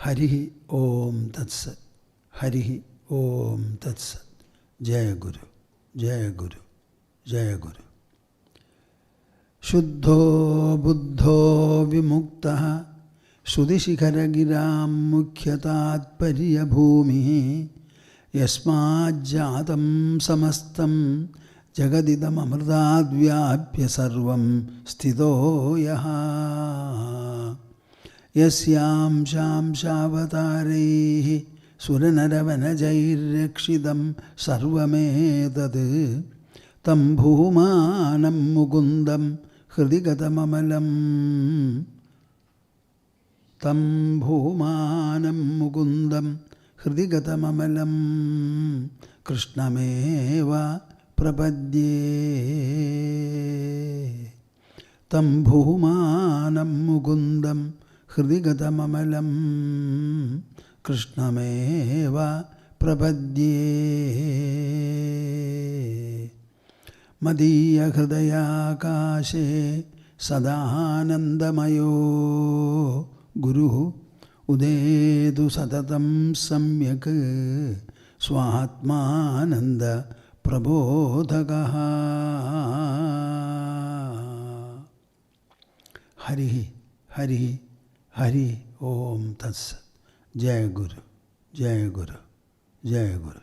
Harihi Om Tat Sat. Harihi Om Tat Sat. Jaya Guru, Jaya Guru, Jaya Guru. Shuddho Buddho Vimuktaha Sudhishikaragiram Mukhyatat Pariyabhumihi Yasmajjatam Samastam Jagadidam Amrtat Vyapya Sarvam Stito Yaha Yasyam Sham Shavatarehi Suranaravanajairekshidam Sarvametad Tam Bhumanam Mugundam Hridigatam Amalam Tam Bhumanam Mugundam Hridigatam Amalam Krishnameva Prapadye Tam Bhumanam Mugundam Hridigatam Amalam Krishnameva Prapadye Madhya Hridaya Kashe Sadanandamayo Guru Udedu Satatam Samyak Swahatmananda Prabodhagaha Harihi Harihi Hari Om Tat Sat. Jaya Guru, Jaya Guru, Jaya Guru.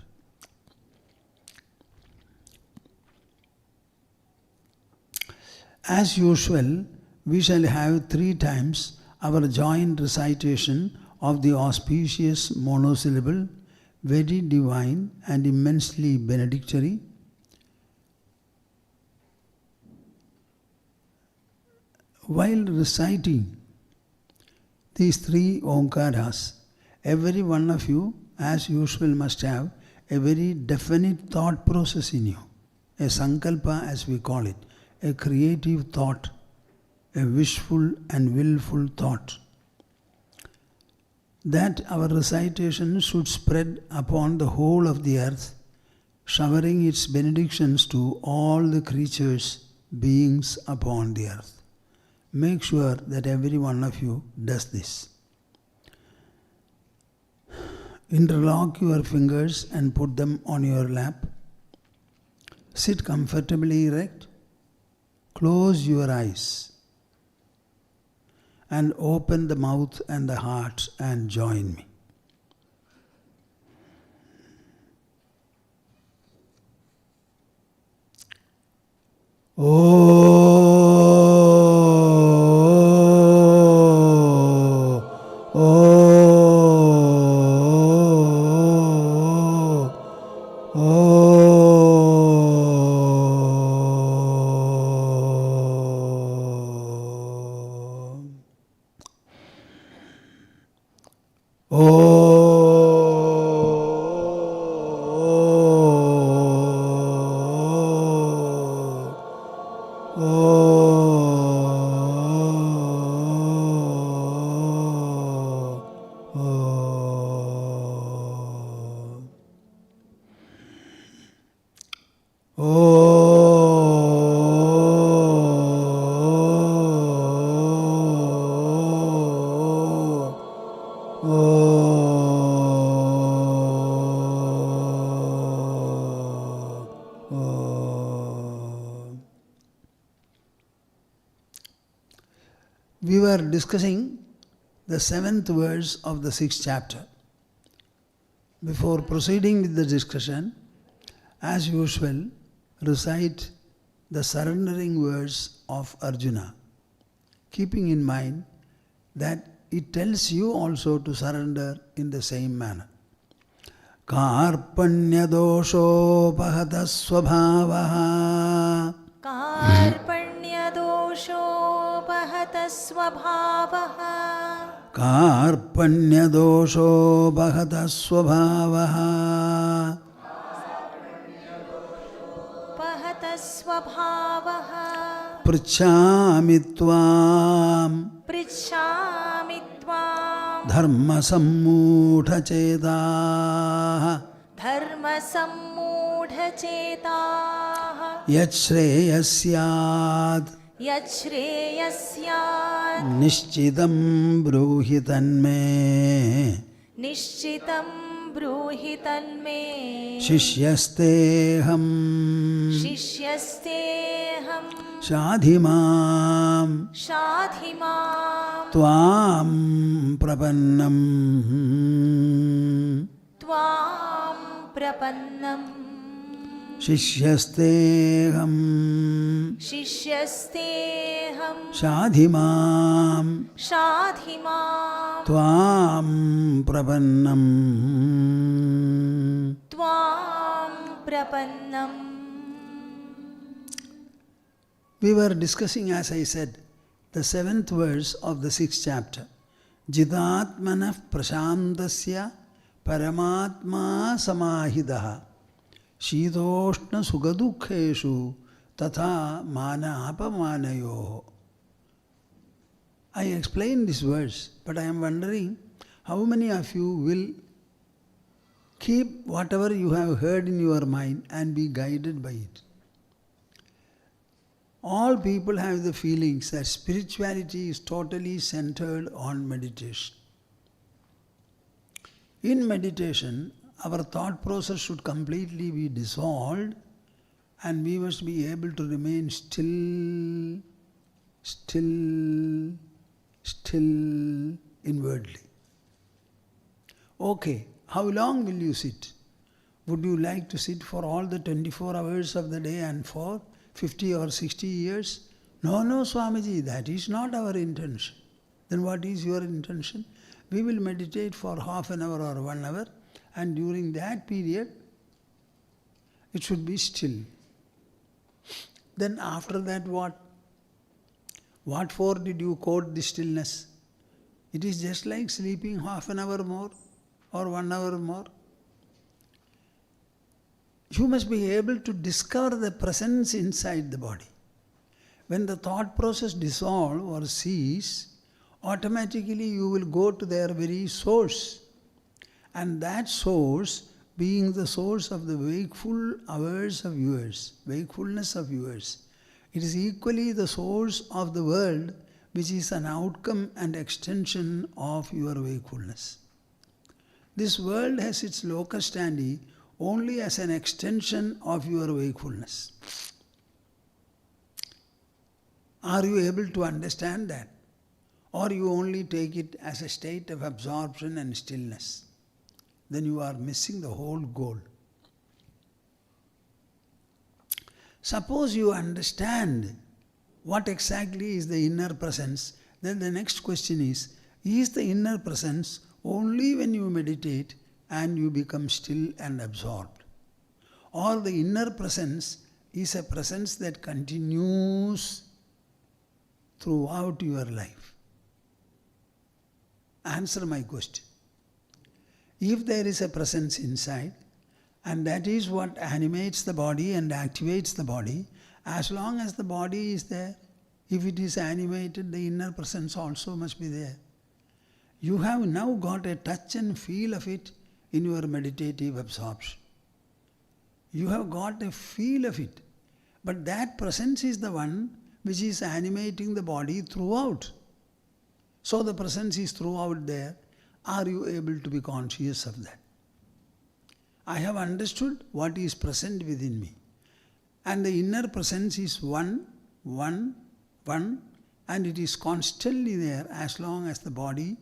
As usual, we shall have 3 times our joint recitation of the auspicious monosyllable, very divine and immensely benedictory. While reciting these 3 Omkaras, every one of you, as usual, must have a very definite thought process in you, a sankalpa as we call it, a creative thought, a wishful and willful thought. That our recitation should spread upon the whole of the earth, showering its benedictions to all the creatures, beings upon the earth. Make sure that every one of you does this. Interlock your fingers and put them on your lap. Sit comfortably erect. Close your eyes and open the mouth and the heart and join me. We were discussing the 7th verse of the 6th chapter. Before proceeding with the discussion, as usual, recite the surrendering verse of Arjuna, keeping in mind that it tells you also to surrender in the same manner. Karpanya dosho pahata svabhavaha. Karpanya dosho pahata svabhavaha. Karpanya dosho pahata svabhavaha. Pahata svabhavaha. Prichhami tvam. Prichhami tvam. Dharma sammudha chetaha. Dharma sammudha chetaha. Yat shreyasyad. Yat shreyasyad. Nishchidam bruhi tanme. निश्चितं ब्रूहि तन्मे शिष्यस्तेऽहं शिष्यस्तेऽहं शाधि मां शाधि मां त्वां प्रपन्नम् त्वां प्रपन्नम् शिष्यस्तेऽहं शिष्यस्तेऽहं शाधि मां शाधि मां त्वां प्रपन्नम् त्वां प्रपन्नम्. We were discussing, as I said, the 7th verse of the 6th chapter. Jidatmanah prashantasya paramatma samahidaha shitoshna sukha-duhkeshu tatha mana-apamanayoho. I explained this verse, but I am wondering how many of you will keep whatever you have heard in your mind and be guided by it. All people have the feelings that spirituality is totally centered on meditation. In meditation, our thought process should completely be dissolved and we must be able to remain still inwardly. Okay, how long will you sit? Would you like to sit for all the 24 hours of the day and for 50 or 60 years? No, Swamiji, that is not our intention. Then what is your intention? We will meditate for half an hour or 1 hour, and during that period, it should be still. Then after that what? What for did you quote the stillness? It is just like sleeping half an hour more or 1 hour more. You must be able to discover the presence inside the body. When the thought process dissolves or ceases, automatically you will go to their very source. And that source being the source of the wakeful hours of yours, wakefulness of yours, it is equally the source of the world, which is an outcome and extension of your wakefulness. This world has its locus standi only as an extension of your wakefulness. Are you able to understand that? Or you only take it as a state of absorption and stillness? Then you are missing the whole goal. Suppose you understand what exactly is the inner presence, then the next question is the inner presence only when you meditate and you become still and absorbed? Or the inner presence is a presence that continues throughout your life? Answer my question. If there is a presence inside, and that is what animates the body and activates the body, as long as the body is there, if it is animated, the inner presence also must be there. You have now got a touch and feel of it in your meditative absorption. You have got a feel of it, but that presence is the one which is animating the body throughout. So the presence is throughout there. Are you able to be conscious of that? I have understood what is present within me. And the inner presence is one, and it is constantly there as long as the body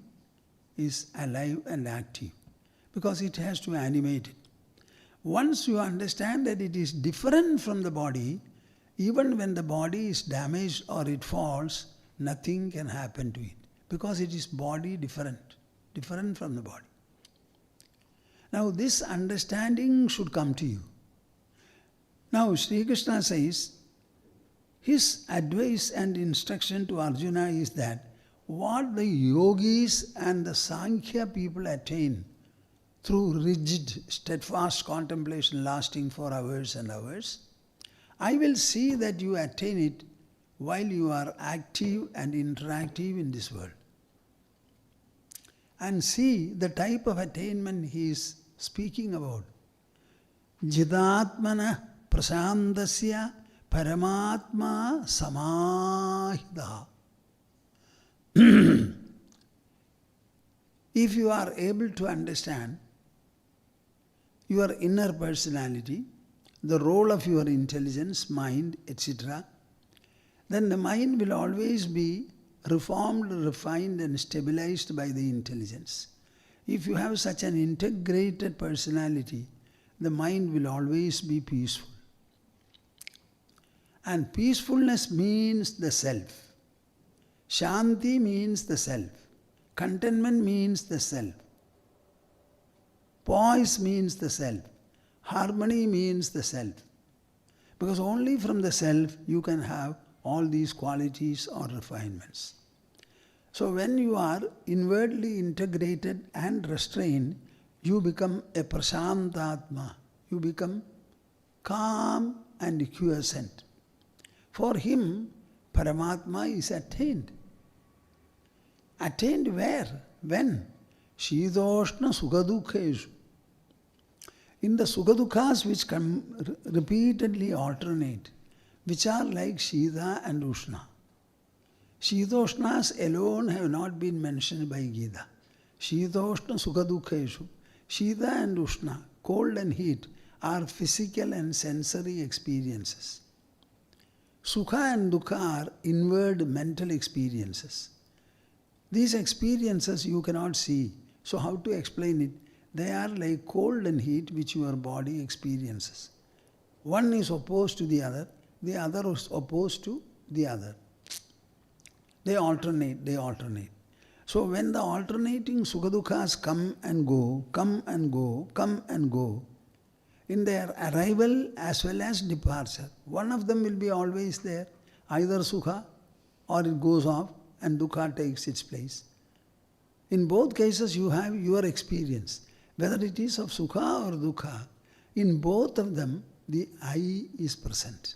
is alive and active, because it has to animate it. Once you understand that it is different from the body, even when the body is damaged or it falls, nothing can happen to it, because it is body different from the body. Now this understanding should come to you. Now Sri Krishna says, his advice and instruction to Arjuna is that what the Yogis and the Sankhya people attain through rigid, steadfast contemplation lasting for hours and hours, I will see that you attain it while you are active and interactive in this world. And see the type of attainment he is speaking about. Jidatmana prasandasya paramatma samahida. If you are able to understand your inner personality, the role of your intelligence, mind, etc., then the mind will always be reformed, refined and stabilized by the intelligence. If you have such an integrated personality, the mind will always be peaceful. And peacefulness means the self. Shanti means the self. Contentment means the self. Poise means the self. Harmony means the self. Because only from the self you can have all these qualities or refinements. So when you are inwardly integrated and restrained, you become a prasantatma. You become calm and quiescent. For him, Paramatma is attained. Attained where? When? Shitoshna Sukha-duhkha. In the Sukha-duhkas which repeatedly alternate, which are like Shita and Ushna. Shitoshnas alone have not been mentioned by Gita. Shitoshna Sukha-duhkha. Shita and Ushna, cold and heat, are physical and sensory experiences. Sukha and Dukkha are inward mental experiences. These experiences you cannot see. So how to explain it? They are like cold and heat which your body experiences. One is opposed to the other is opposed to the other. They alternate. So when the alternating Sukha-duhkas come and go, in their arrival as well as departure, one of them will be always there, either Sukha or it goes off and Dukkha takes its place. In both cases you have your experience. Whether it is of Sukha or Dukkha, in both of them the I is present.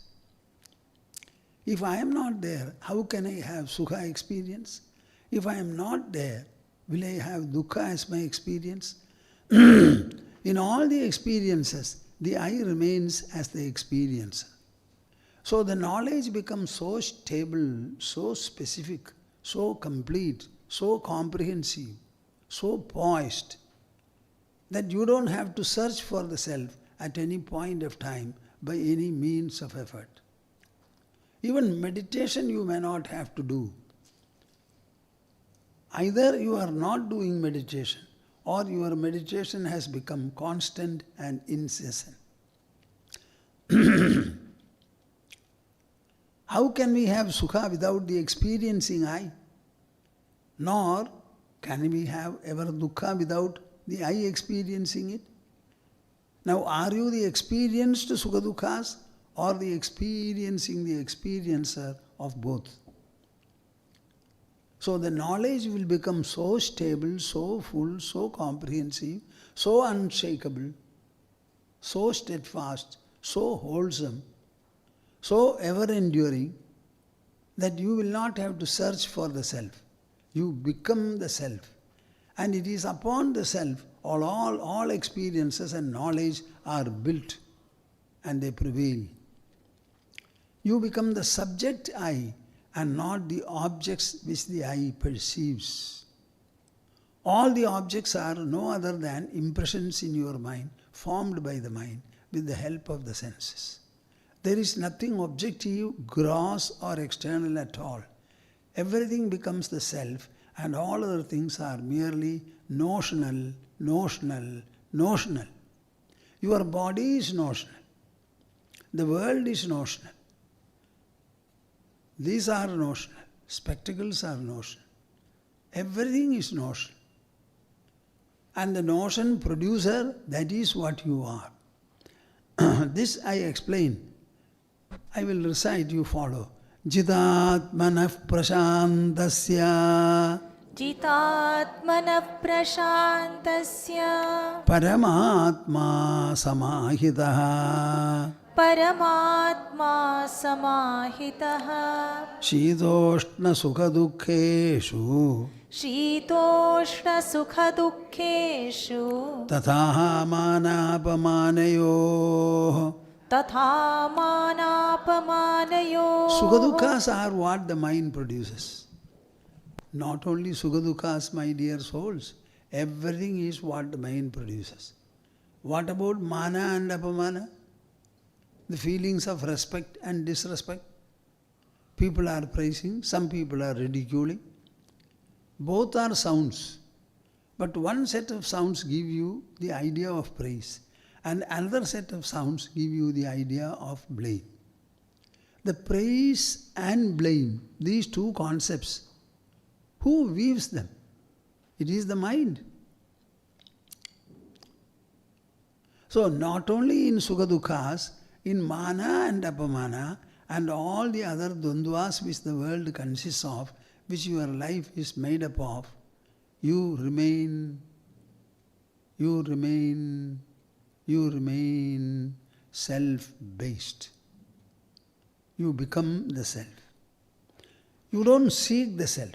If I am not there, how can I have Sukha experience? If I am not there, will I have Dukkha as my experience? In all the experiences, the I remains as the experiencer. So the knowledge becomes so stable, so specific, so complete, so comprehensive, so poised, that you don't have to search for the self at any point of time by any means of effort. Even meditation you may not have to do. Either you are not doing meditation or your meditation has become constant and incessant. How can we have Sukha without the experiencing I? Nor can we have ever Dukkha without the I experiencing it? Now, are you the experienced Sukha-duhkas or the experiencing the experiencer of both? So the knowledge will become so stable, so full, so comprehensive, so unshakable, so steadfast, so wholesome, so ever-enduring, that you will not have to search for the self. You become the self. And it is upon the self all experiences and knowledge are built and they prevail. You become the subject I and not the objects which the I perceives. All the objects are no other than impressions in your mind formed by the mind with the help of the senses. There is nothing objective, gross or external at all. Everything becomes the self and all other things are merely notional. Your body is notional. The world is notional. These are notional. Spectacles are notional. Everything is notional. And the notion producer, that is what you are. This I explain. I will recite, you follow. Jitatmanah prashantasya Jitatmanah prashantasya Paramatma samahitaha Paramatma samahitaha Shitoshna sukha-duhkeshu Shitoshna sukha-duhkeshu Tatha manapamanayoh. Tatha manapamanayoh. Sukha-duhkas are what the mind produces. Not only Sukha-duhkas, my dear souls, Everything is what the mind produces. What about mana and apamana? The feelings of respect and disrespect. People are praising, some people are ridiculing. Both are sounds. But one set of sounds give you the idea of praise, and another set of sounds give you the idea of blame. The praise and blame, these two concepts, who weaves them? It is the mind. So not only in Sukha-duhkhas, in mana and apamana and all the other dvandvas which the world consists of, which your life is made up of, you remain self-based. You become the self. You don't seek the self.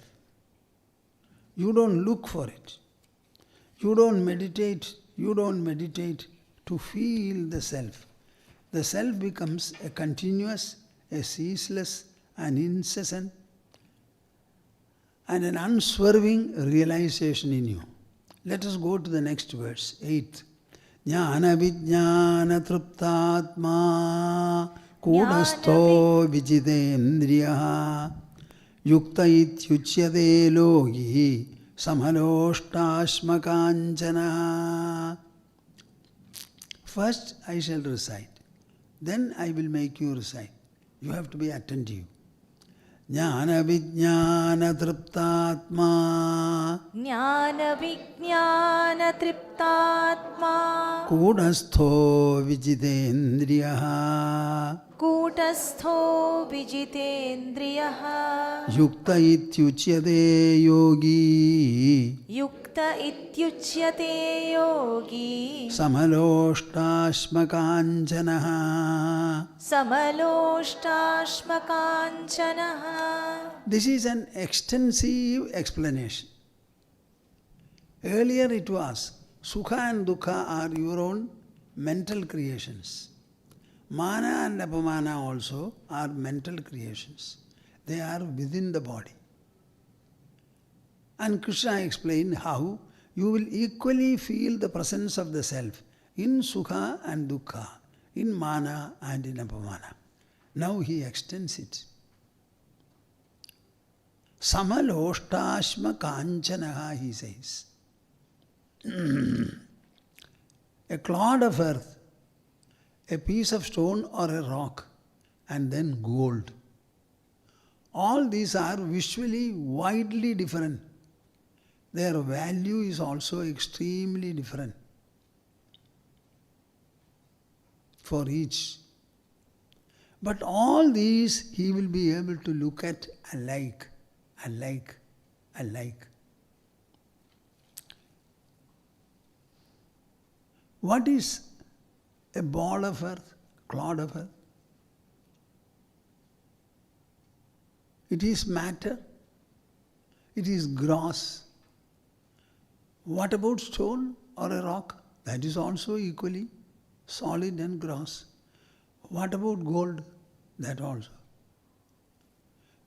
You don't look for it. You don't meditate to feel the self. The self becomes a continuous, a ceaseless, an incessant, and an unswerving realization in you. Let us go to the next verse, 8th. Jnana vijnana triptatma kudastho vijitendriyaha yukta ityuchyate logi samhaloshtashmakanchana. First I shall recite, then I will make you recite. You have to be attentive. Jnana vijnana triptatma Jnana vijnana triptatma kudastho vijitendriyaha Kutastho vijitendriyaha yukta ityuchyate yogi Yukta ityuchyate yogi samhaloshtashmakanchana. Samaloshtasmakanchanaha. This is an extensive explanation. Earlier it was Sukha and Dukkha are your own mental creations. Mana and apamana also are mental creations. They are within the body. And Krishna explained how you will equally feel the presence of the self in Sukha and Dukkha, in Mana and in apamana. Now he extends it. Samaloshtasma kanchanaha, he says. A clod of earth, a piece of stone or a rock, and then gold. All these are visually widely different. Their value is also extremely different for each. But all these he will be able to look at alike. What is a ball of earth, clod of earth? It is matter. It is gross. What about stone or a rock? That is also equally solid and gross. What about gold? That also.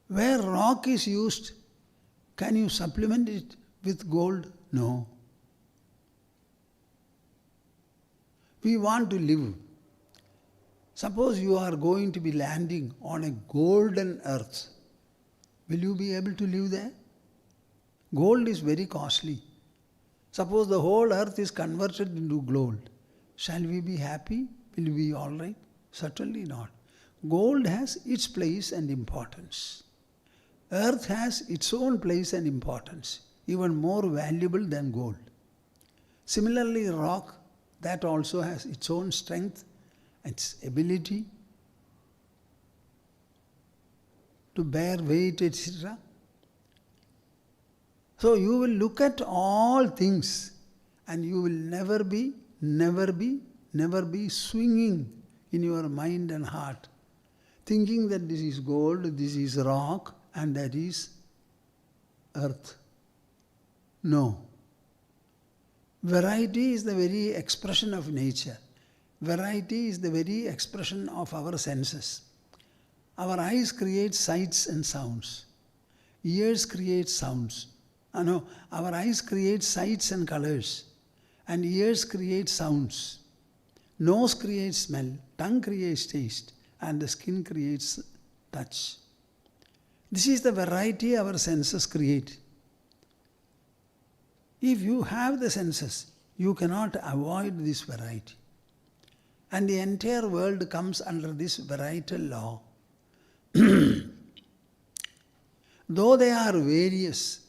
Where rock is used, can you supplement it with gold? No. We want to live. Suppose you are going to be landing on a golden earth. Will you be able to live there? Gold is very costly. Suppose the whole earth is converted into gold. Shall we be happy? Will we be all right? Certainly not. Gold has its place and importance. Earth has its own place and importance, even more valuable than gold. Similarly, rock, that also has its own strength, its ability to bear weight, etc. So you will look at all things and you will never be swinging in your mind and heart, thinking that this is gold, this is rock, and that is earth. No. Variety is the very expression of nature. Variety is the very expression of our senses. Our eyes create sights and sounds. Ears create sounds. No, our eyes create sights and colors, and ears create sounds. Nose creates smell, tongue creates taste, and the skin creates touch. This is the variety our senses create. If you have the senses, you cannot avoid this variety. And the entire world comes under this varietal law. Though they are various,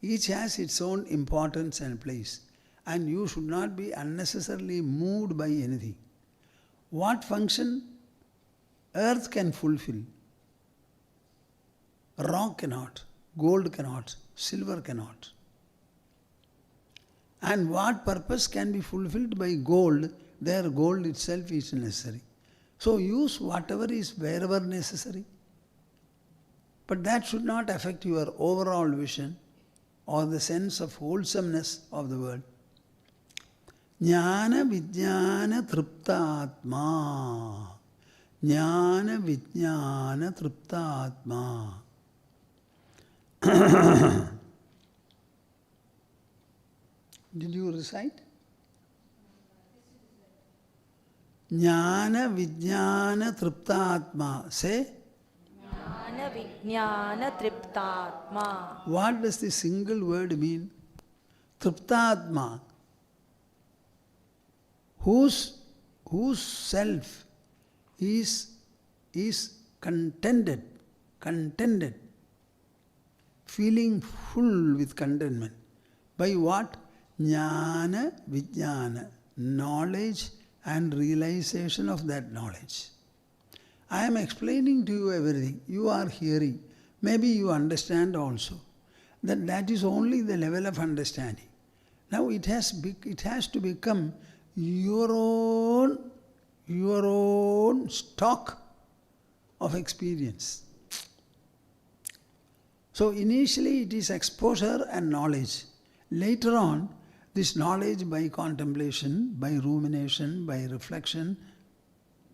each has its own importance and place, and you should not be unnecessarily moved by anything. What function earth can fulfill, rock cannot, gold cannot, silver cannot. And what purpose can be fulfilled by gold, there gold itself is necessary. So use whatever is wherever necessary. But that should not affect your overall vision or the sense of wholesomeness of the world. Jnana Vijnana Triptatma. Jnana Vijnana Triptatma. Did you recite? Jnana Vijnana Triptatma. Say. Jnana Vijnana Triptatma. What does the single word mean? Triptatma. Whose self is contented, feeling full with contentment. By what? Jnana Vijnana, knowledge and realization of that knowledge. I am explaining to you everything. You are hearing. Maybe you understand also. That is only the level of understanding. Now it has to become your own stock of experience. So initially it is exposure and knowledge. Later on, this knowledge by contemplation, by rumination, by reflection,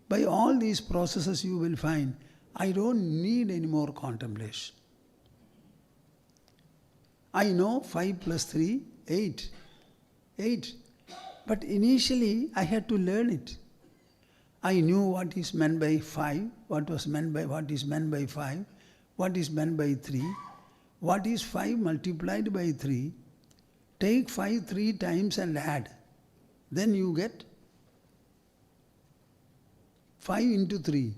by all these processes you will find, I don't need any more contemplation. I know 5 plus 3, 8. 8. But initially I had to learn it. I knew what is meant by 5, what is meant by 5, what is meant by 3, what is 5 multiplied by 3. Take 5 3 times and add. Then you get 5 into 3.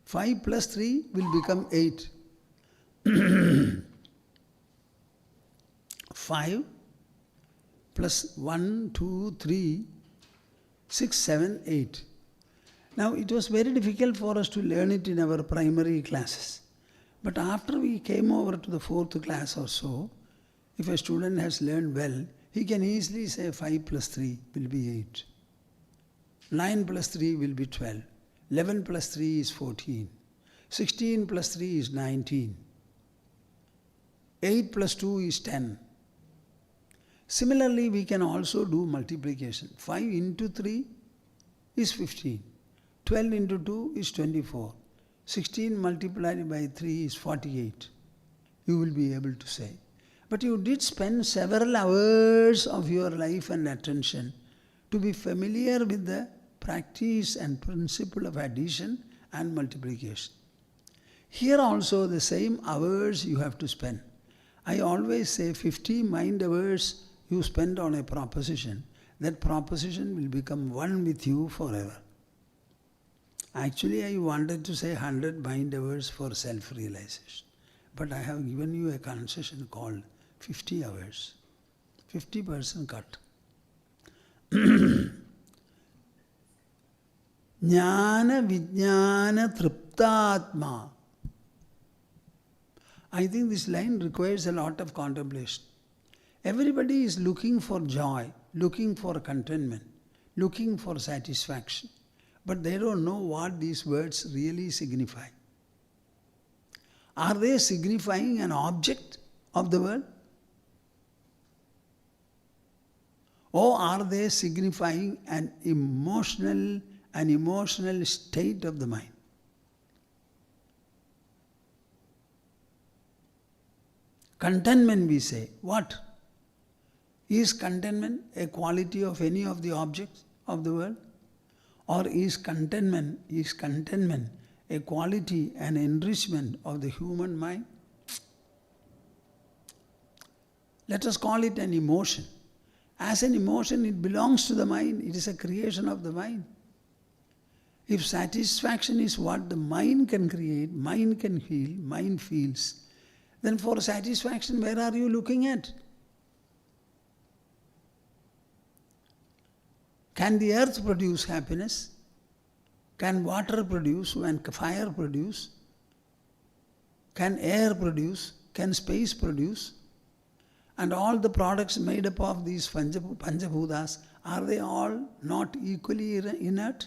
5 plus 3 will become 8. 5 plus 1, 2, 3, 6, 7, 8. Now it was very difficult for us to learn it in our primary classes. But after we came over to the 4th class or so, if a student has learned well, he can easily say 5 plus 3 will be 8. 9 plus 3 will be 12. 11 plus 3 is 14. 16 plus 3 is 19. 8 plus 2 is 10. Similarly, we can also do multiplication. 5 into 3 is 15. 12 into 2 is 24. 16 multiplied by 3 is 48. You will be able to say. But you did spend several hours of your life and attention to be familiar with the practice and principle of addition and multiplication. Here also the same hours you have to spend. I always say 50 mind hours you spend on a proposition, that proposition will become one with you forever. Actually, I wanted to say 100 mind hours for self-realization. But I have given you a concession called 50 hours. 50% cut. Jnana Vijnana Triptatma. I think this line requires a lot of contemplation. Everybody is looking for joy, looking for contentment, looking for satisfaction. But they don't know what these words really signify. Are they signifying an object of the world? Or are they signifying an emotional state of the mind? Contentment we say. What? Is contentment a quality of any of the objects of the world? Or is contentment a quality and enrichment of the human mind? Let us call it an emotion. As an emotion, it belongs to the mind. It is a creation of the mind. If satisfaction is what the mind can create, mind can feel, mind feels, then for satisfaction, where are you looking at? Can the earth produce happiness? Can water produce? Can fire produce? Can air produce? Can space produce? And all the products made up of these Panchabhutas, are they all not equally inert?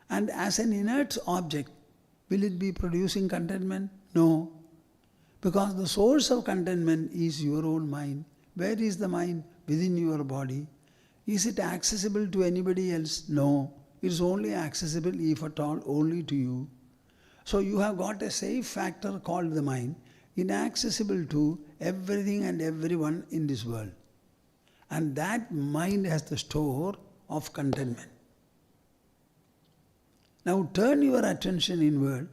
And as an inert object, will it be producing contentment? No. Because the source of contentment is your own mind. Where is the mind? Within your body. Is it accessible to anybody else? No. It is only accessible, if at all, only to you. So you have got a safe factor called the mind, inaccessible to everything and everyone in this world. And that mind has the store of contentment. Now turn your attention inward,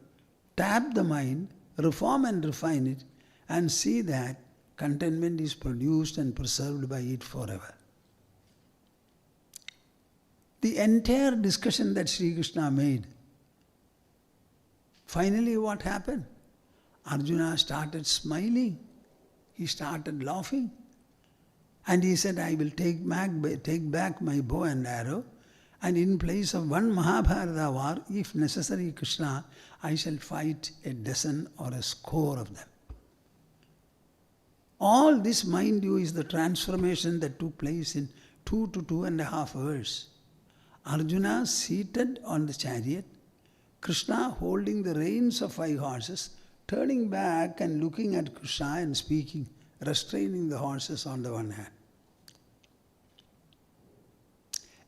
tap the mind, reform and refine it, and see that contentment is produced and preserved by it forever. The entire discussion that Sri Krishna made, finally what happened? Arjuna started smiling. He started laughing. And he said, I will take back my bow and arrow, and in place of one Mahabharata war, if necessary, Krishna, I shall fight a dozen or a score of them. All this, mind you, is the transformation that took place in 2 to 2.5 hours. Arjuna seated on the chariot, Krishna holding the reins of 5 horses, turning back and looking at Krishna and speaking, restraining the horses on the one hand.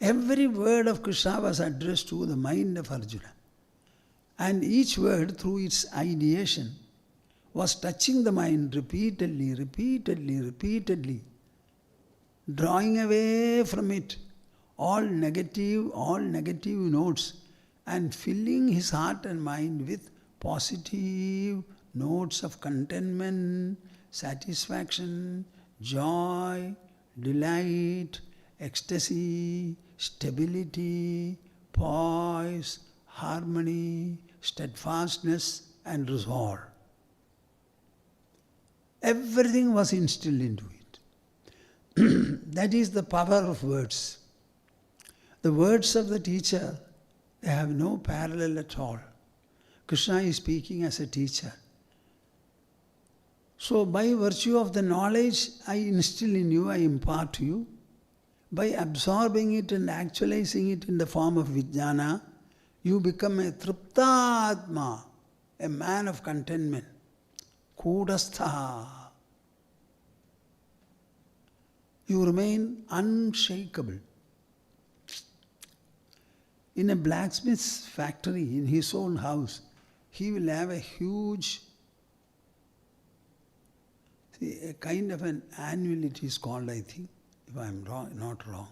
Every word of Krishna was addressed to the mind of Arjuna. And each word, through its ideation, was touching the mind repeatedly, drawing away from it all negative notes, and filling his heart and mind with positive notes of contentment, satisfaction, joy, delight, ecstasy, stability, poise, harmony, steadfastness, and resolve. Everything was instilled into it. That is the power of words. The words of the teacher, they have no parallel at all. Krishna is speaking as a teacher. So by virtue of the knowledge I instill in you, I impart to you, by absorbing it and actualizing it in the form of vijnana, you become a Tirtha Atma, a man of contentment. Kudastha. You remain unshakable. In a blacksmith's factory, in his own house, he will have a huge, a kind of an anvil it is called, I think, if I am not wrong.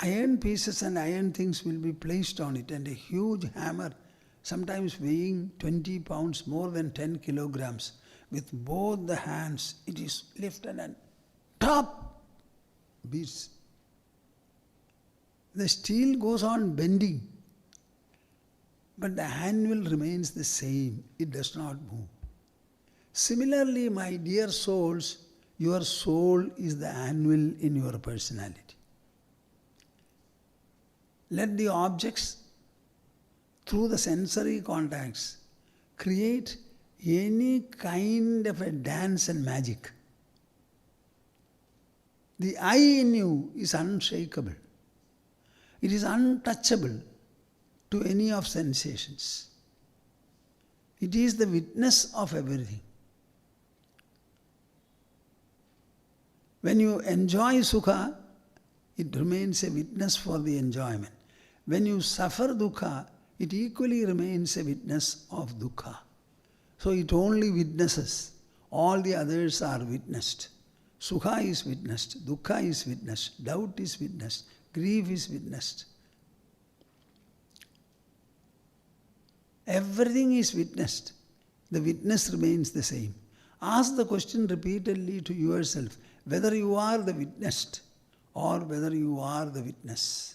Iron pieces and iron things will be placed on it, and a huge hammer, sometimes weighing 20 pounds, more than 10 kilograms, with both the hands, it is lifted and top beats. The steel goes on bending, but the anvil remains the same. It does not move. Similarly, my dear souls, your soul is the anvil in your personality. Let the objects, through the sensory contacts, create any kind of a dance and magic. The I in you is unshakable. It is untouchable to any of sensations. It is the witness of everything. When you enjoy Sukha, it remains a witness for the enjoyment. When you suffer dukkha, it equally remains a witness of dukkha. So it only witnesses. all the others are witnessed. Sukha is witnessed, dukkha is witnessed, doubt is witnessed, grief is witnessed. Everything is witnessed. The witness remains the same. Ask the question repeatedly to yourself whether you are the witnessed or whether you are the witness.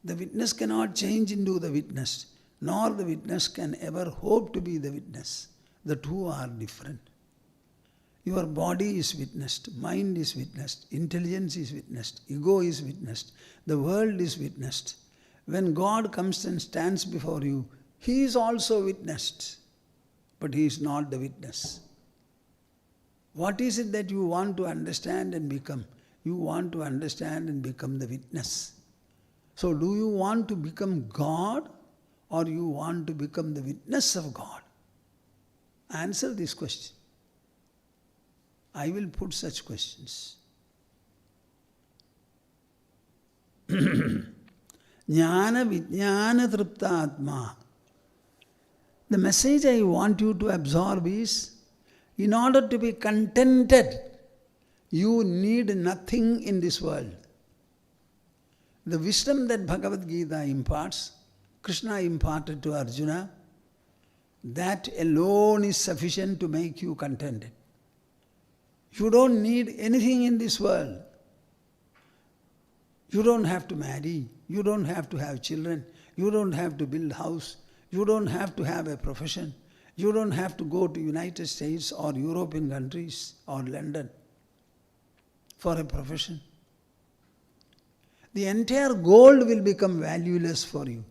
The witness cannot change into the witnessed, nor the witness can ever hope to be the witness. The two are different. Your body is witnessed, mind is witnessed, intelligence is witnessed, ego is witnessed, the world is witnessed. When God comes and stands before you, He is also witnessed, but He is not the witness. What is it that you want to understand and become? You want to understand and become the witness. So do you want to become God or you want to become the witness of God? Answer this question. I will put such questions. Jnana vijnana tripta atma. The message I want you to absorb is, in order to be contented, you need nothing in this world. The wisdom that Bhagavad Gita imparts, Krishna imparted to Arjuna, that alone is sufficient to make you contented. You don't need anything in this world. You don't have to marry. You don't have to have children. You don't have to build a house. You don't have to have a profession. You don't have to go to United States or European countries or London for a profession. The entire gold will become valueless for you.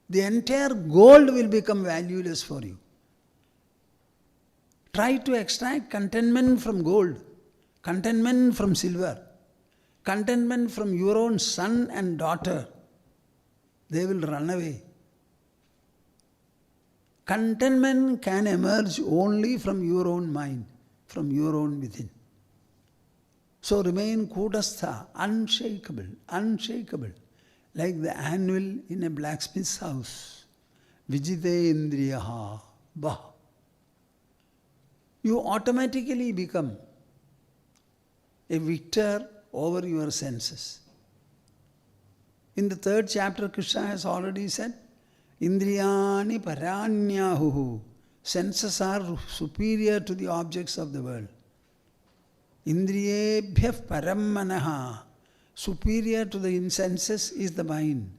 The entire gold will become valueless for you. Try to extract contentment from gold, contentment from silver, contentment from your own son and daughter. They will run away. Contentment can emerge only from your own mind, from your own within. So remain kudastha, unshakable, unshakable, like the anvil in a blacksmith's house. Vijite indriyaha, bah. You automatically become a victor over your senses. In the 3rd chapter, Krishna has already said, Indriyani paranyahuhu. Senses are superior to the objects of the world. Indriyebhyah param manaha. Superior to the senses is the mind.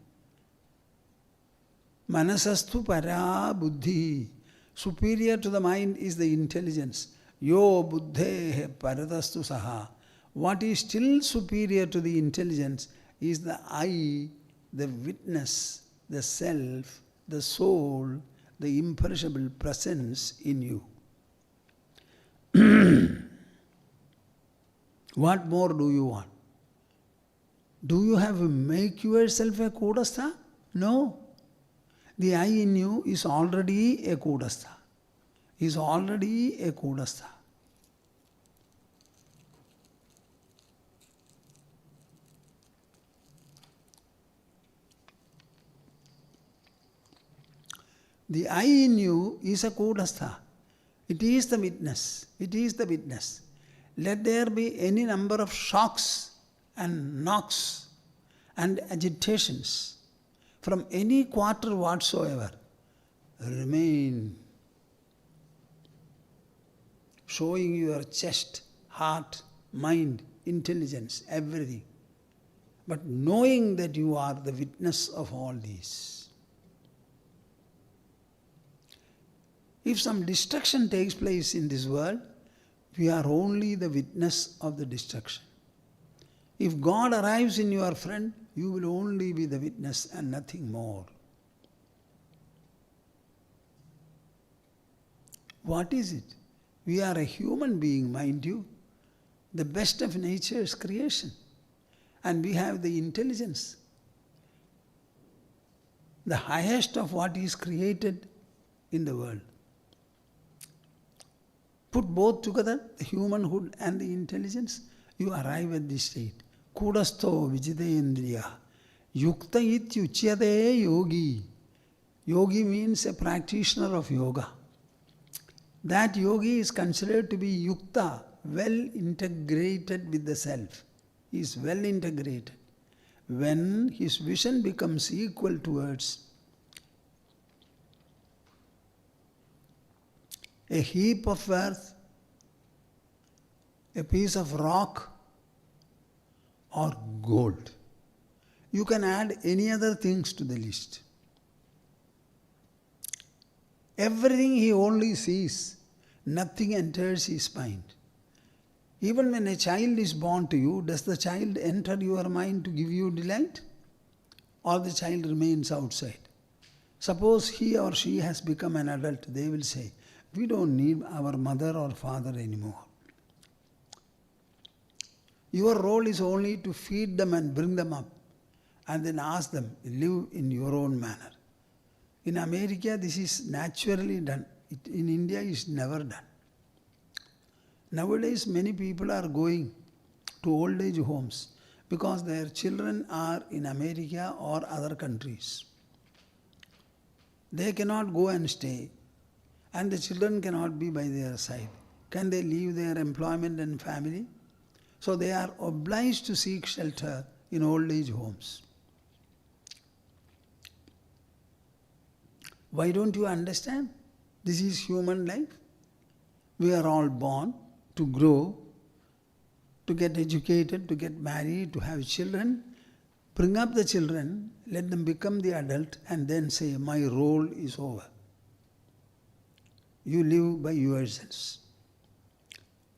Manasastu para buddhi. Superior to the mind is the intelligence. Yo buddhe paradastu saha. What is still superior to the intelligence is the I, the witness, the self, the soul, the imperishable presence in you. What more do you want? Do you have to make yourself a kudastha? No. The I in you is already a kudastha. Is already a kudastha. The I in you is a kudastha. It is the witness. It is the witness. Let there be any number of shocks and knocks and agitations from any quarter whatsoever. Remain showing your chest, heart, mind, intelligence, everything. But knowing that you are the witness of all these. If some destruction takes place in this world, we are only the witness of the destruction. If God arrives in your friend, you will only be the witness and nothing more. What is it? We are a human being, mind you, the best of nature's creation. And we have the intelligence, the highest of what is created in the world. Put both together, the humanhood and the intelligence, you arrive at this state. Kudastho vijitendriya. Yukta ityuchyate yogi. Yogi means a practitioner of yoga. that yogi is considered to be yukta, well integrated with the self. He is well integrated. When his vision becomes equal towards a heap of earth, a piece of rock, or gold. You can add any other things to the list. Everything he only sees, nothing enters his mind. Even when a child is born to you, does the child enter your mind to give you delight? Or the child remains outside? Suppose he or she has become an adult, they will say, we don't need our mother or father anymore. Your role is only to feed them and bring them up, and then ask them, live in your own manner. In America, this is naturally done. In India, it's never done. Nowadays, many people are going to old age homes because their children are in America or other countries. They cannot go and stay, and the children cannot be by their side. Can they leave their employment and family? So they are obliged to seek shelter in old age homes. Why don't you understand? This is human life. We are all born to grow, to get educated, to get married, to have children. Bring up the children, let them become the adult, and then say, my role is over. You live by yourselves.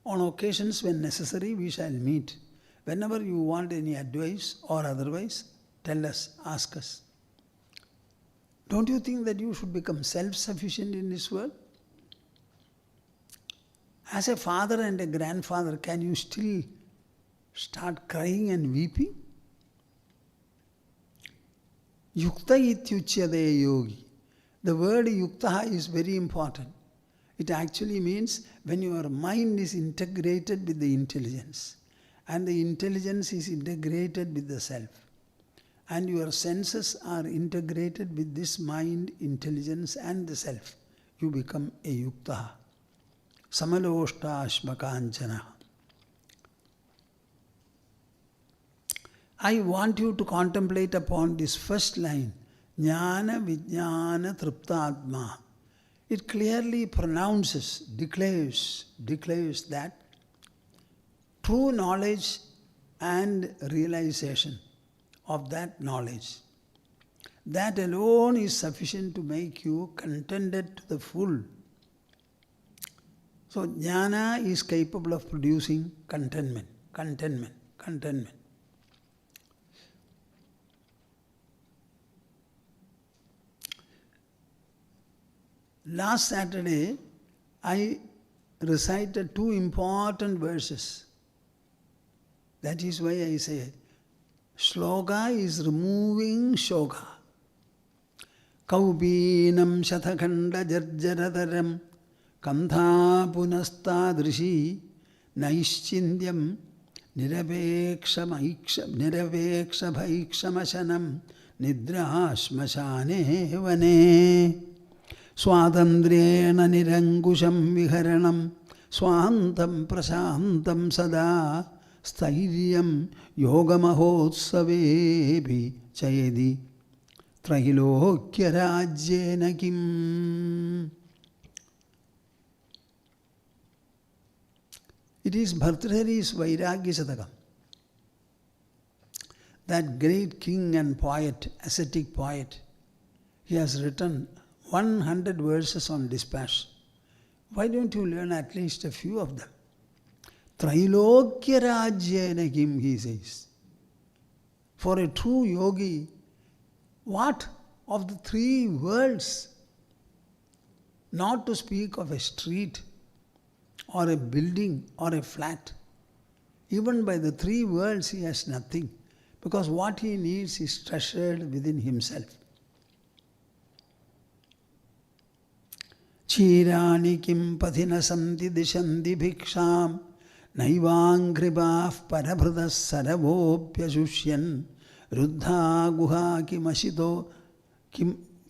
On occasions when necessary, we shall meet. Whenever you want any advice or otherwise, tell us, ask us. Don't you think that you should become self-sufficient in this world? As a father and a grandfather, can you still start crying and weeping? Yukta ityuchyade yogi. The word yukta is very important. It actually means when your mind is integrated with the intelligence, and the intelligence is integrated with the self, and your senses are integrated with this mind, intelligence and the self, you become a yukta. Samaloshta ashmakanchana. I want you to contemplate upon this first line, Jnana Vijnana Triptatma. It clearly pronounces, declares that true knowledge and realization of that knowledge, that alone is sufficient to make you contented to the full. So jnana is capable of producing contentment. Last Saturday, I recited two important verses. That is why I say, shloka is removing shoka. Kaupinam Shatakam Jartaram Kantha Punastadrishi Naishchindyam Niraveksha Bhaikshamasanam Nidrashmasane Vane Swadandrena Nirangusham Viharanam Swantam Prasantam Sada Stairyam Yogamahotsavebi Chayedi Trahilokya Rajyena Kim. It is Bhartrhari's Vairagya Shatakam. That great king and poet, ascetic poet, he has written 100 verses on dispassion. Why don't you learn at least a few of them? Trailokya Rajyena Kim, he says. For a true yogi, what of the three worlds? Not to speak of a street, or a building, or a flat. Even by the three worlds he has nothing, because what he needs is treasured within himself. Chirani kim pathina santi dishanti bhiksham naivanghribah parabhrudas saravopyashushyan ruddha guha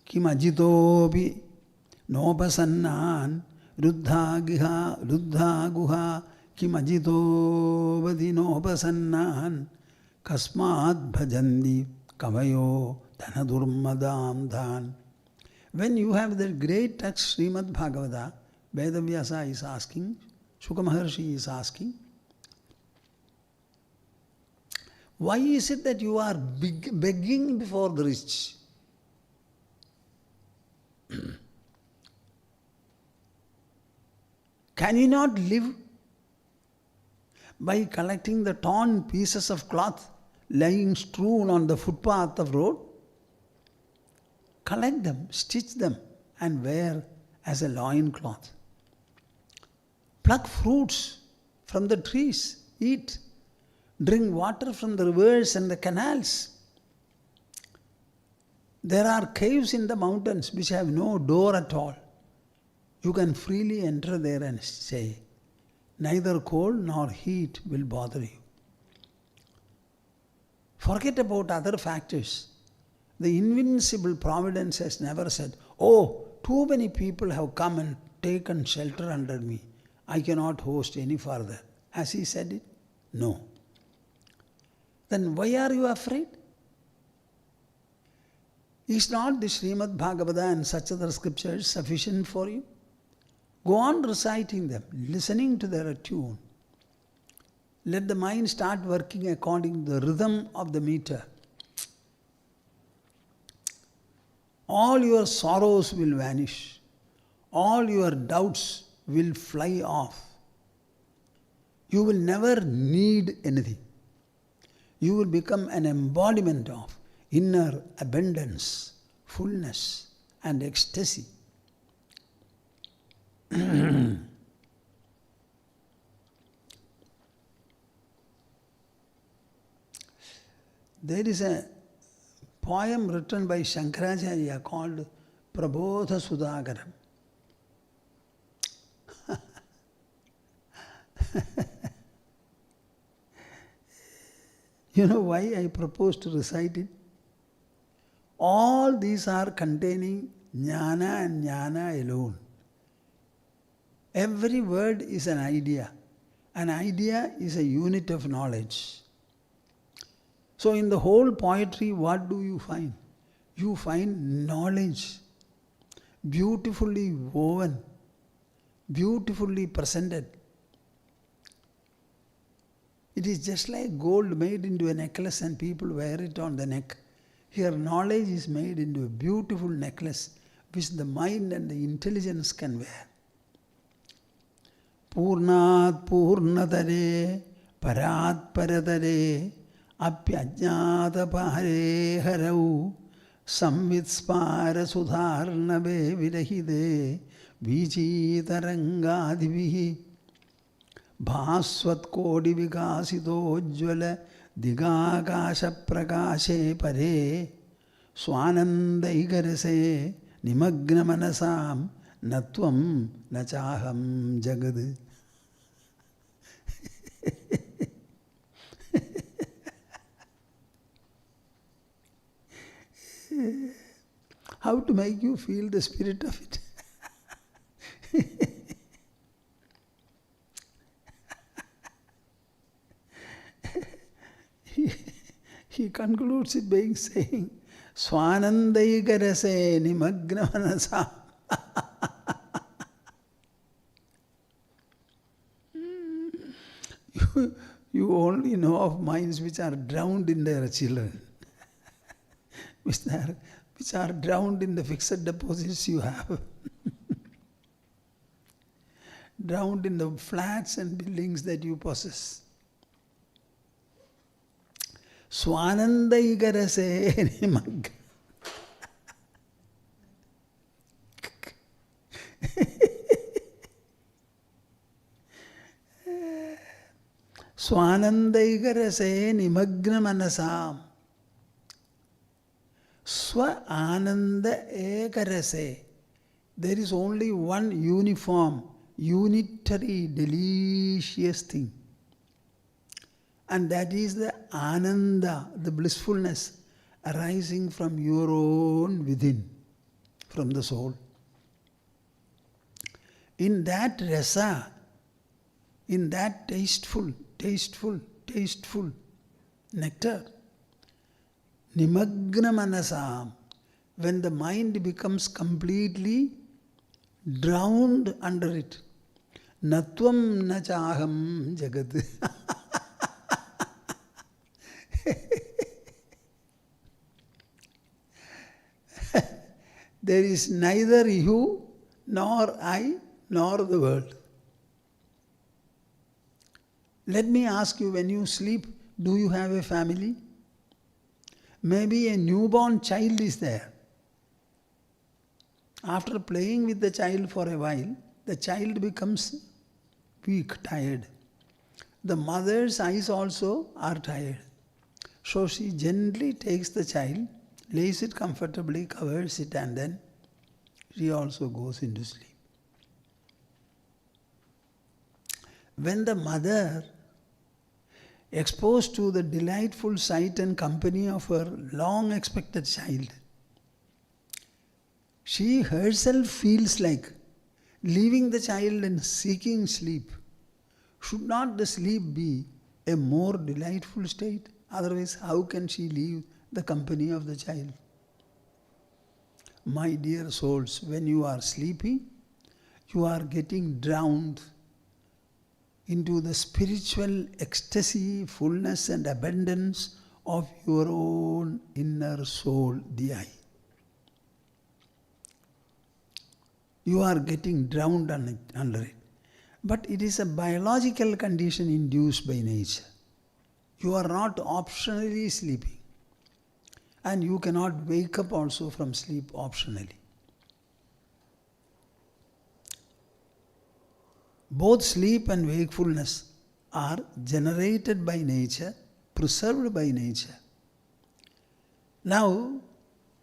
kimajitopi nopasannan ruddha guha kimajito vadinopasannan kasmat bhajandi kavayo dhanadurmadam dhan. When you have that great text Srimad Bhagavata, Vedavyasa is asking, Shuka Maharshi is asking, why is it that you are begging before the rich? Can you not live by collecting the torn pieces of cloth lying strewn on the footpath of road? Collect them, stitch them, and wear as a loin cloth. Pluck fruits from the trees, eat. Drink water from the rivers and the canals. There are caves in the mountains which have no door at all. You can freely enter there and stay. Neither cold nor heat will bother you. Forget about other factors. The invincible providence has never said, oh, too many people have come and taken shelter under me. I cannot host any further. Has he said it? No. Then why are you afraid? Is not the Srimad Bhagavatam and such other scriptures sufficient for you? Go on reciting them, listening to their tune. Let the mind start working according to the rhythm of the meter. All your sorrows will vanish. All your doubts will fly off. You will never need anything. You will become an embodiment of inner abundance, fullness, and ecstasy. There is a poem written by Shankaracharya called Prabodha Sudhakaram. You know why I propose to recite it? All these are containing jnana and jnana alone. Every word is an idea. An idea is a unit of knowledge. So in the whole poetry, what do you find? You find knowledge, beautifully woven, beautifully presented. It is just like gold made into a necklace and people wear it on the neck. Here knowledge is made into a beautiful necklace which the mind and the intelligence can wear. Purnat purnatare parat paratare apyajnata pahare harau samvitspara sudharnave virahide vichitarangadhivihi bhasvat kodi vikasitojjvala digakasha prakashe pare swanandaikarase nimagna manasam natvam nachaham jagad. How to make you feel the spirit of it? He concludes it by saying, Swanandaikarase nimagna manasa. You only know of minds which are drowned in their children, which are drowned in the fixed deposits you have, drowned in the flats and buildings that you possess. Swanandaikarase nimagna. Swanandaikarase nimagna manasam. Swa ananda ekarase. There is only one uniform, unitary, delicious thing. And that is the ananda, the blissfulness arising from your own within, from the soul. In that rasa, in that tasteful nectar, nimagna manasam, when the mind becomes completely drowned under it, natvam na chaham jagat. There is neither you nor I nor the world. Let me ask you, when you sleep, do you have a family? Maybe a newborn child is there. After playing with the child for a while, the child becomes weak, tired. The mother's eyes also are tired. So she gently takes the child, lays it comfortably, covers it, and then she also goes into sleep. When the mother, exposed to the delightful sight and company of her long-expected child, she herself feels like leaving the child and seeking sleep. Should not the sleep be a more delightful state? Otherwise, how can she leave the company of the child? My dear souls, when you are sleepy, you are getting drowned into the spiritual ecstasy, fullness and abundance of your own inner soul, the I. You are getting drowned under it. But it is a biological condition induced by nature. You are not optionally sleeping. And you cannot wake up also from sleep optionally. Both sleep and wakefulness are generated by nature, preserved by nature. Now,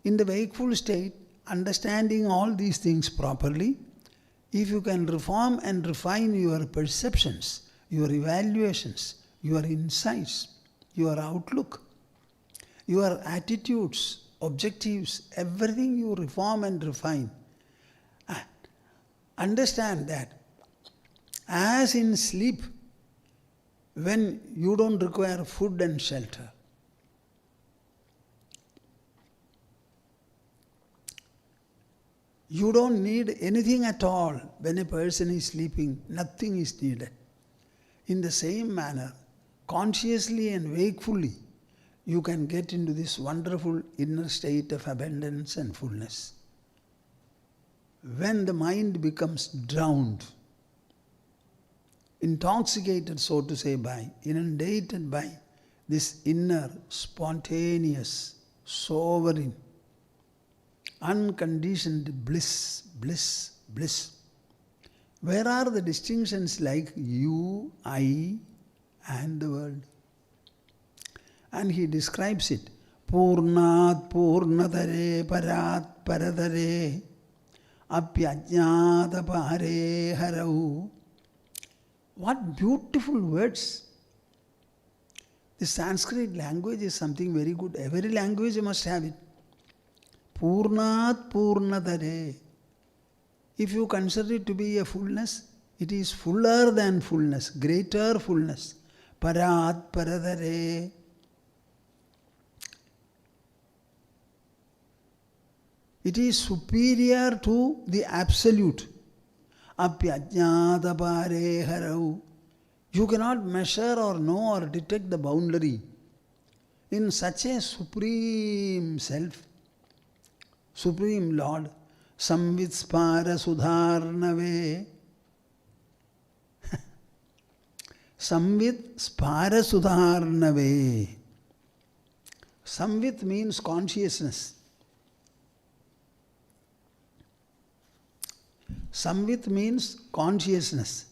in the wakeful state, understanding all these things properly, if you can reform and refine your perceptions, your evaluations, your insights, your outlook, your attitudes, objectives, everything you reform and refine, understand that as in sleep, when you don't require food and shelter, you don't need anything at all. When a person is sleeping, nothing is needed. In the same manner, consciously and wakefully, you can get into this wonderful inner state of abundance and fullness. When the mind becomes drowned, intoxicated, so to say, inundated by this inner, spontaneous, sovereign, unconditioned bliss. Where are the distinctions like you, I, and the world? And he describes it. Purnat purnatare parat paradare apyajnata pare harau. What beautiful words! The Sanskrit language is something very good. Every language must have it. Purnat purnatare. If you consider it to be a fullness, it is fuller than fullness, greater fullness. Parat paradare. It is superior to the absolute. Apyajnata pare harau. You cannot measure or know or detect the boundary in such a supreme self, supreme Lord. Samvitspara sudharnave. Samvitspara sudharnave. Samvit means consciousness. Samvit means consciousness.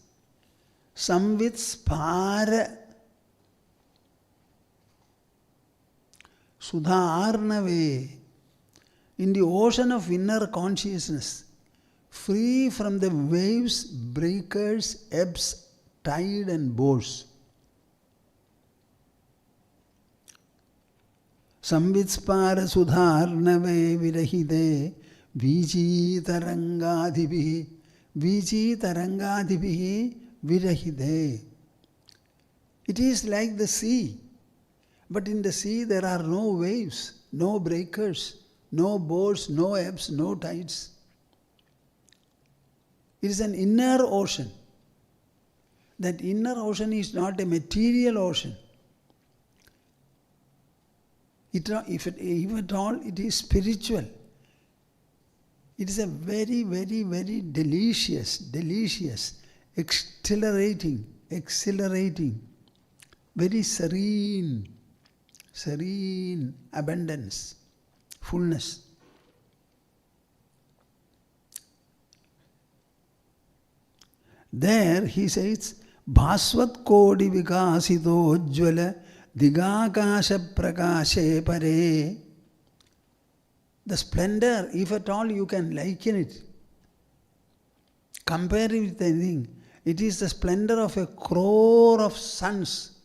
Samvitspara sudharnave. In the ocean of inner consciousness, free from the waves, breakers, ebbs, tide and bores. Samvitspara sudharnave virahide vijitarangadivi Vichi tarangadibihi virahide. It is like the sea. But in the sea there are no waves, no breakers, no boats, no ebbs, no tides. It is an inner ocean. That inner ocean is not a material ocean. If at all, it is spiritual. It is a very, very, very delicious, exhilarating, very serene abundance, fullness. There he says, Bhasvat kodi vikasito jvala digakasha prakashe pare. The splendor, if at all you can liken it, compare it with anything, it is the splendor of a crore of suns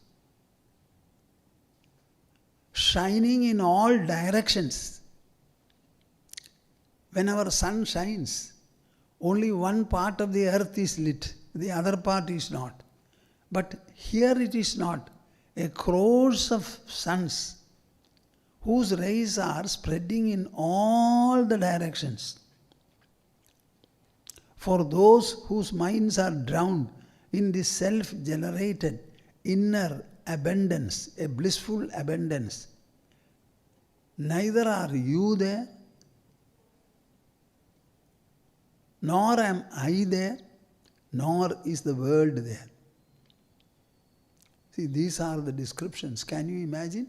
shining in all directions. When our sun shines, only one part of the earth is lit, the other part is not. But here it is not. A crores of suns whose rays are spreading in all the directions. For those whose minds are drowned in this self-generated inner abundance, a blissful abundance, neither are you there, nor am I there, nor is the world there. See, these are the descriptions. Can you imagine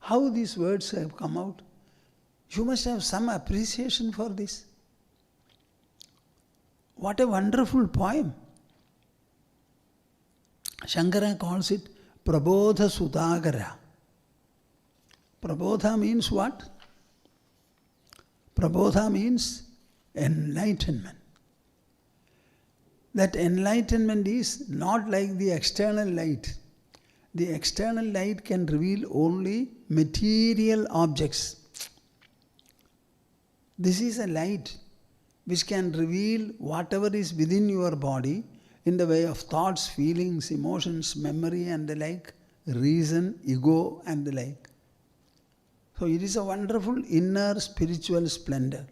how these words have come out? You must have some appreciation for this. What a wonderful poem. Shankara calls it Prabodha Sudagara. Prabodha means what? Prabodha means enlightenment. That enlightenment is not like the external light. The external light can reveal only material objects. This is a light which can reveal whatever is within your body in the way of thoughts, feelings, emotions, memory and the like, reason, ego and the like. So it is a wonderful inner spiritual splendor.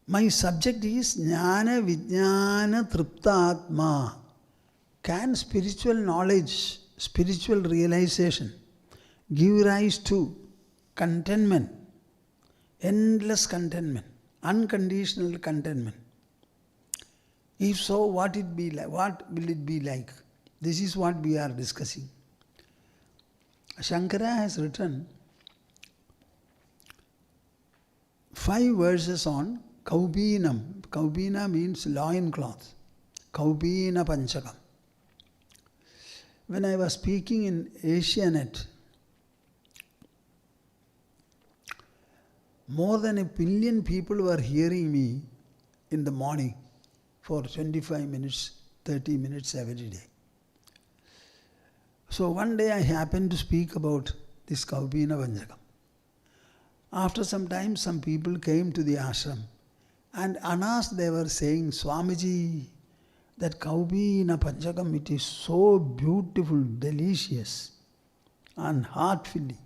My subject is Jnana Vijnana Triptatma. Can spiritual knowledge, spiritual realization give rise to contentment, endless contentment, unconditional contentment? If so, what will it be like? This is what we are discussing. Shankara has written 5 verses on Kaupinam. Kaupina means loincloth. Kaupina Panchakam. When I was speaking in Asianet, more than 1 billion people were hearing me in the morning for 25 minutes, 30 minutes every day. So one day I happened to speak about this Kaupina Panchakam. After some time, some people came to the ashram and unasked they were saying, Swamiji, that Kaupina Panchakam, it is so beautiful, delicious and heart-filling.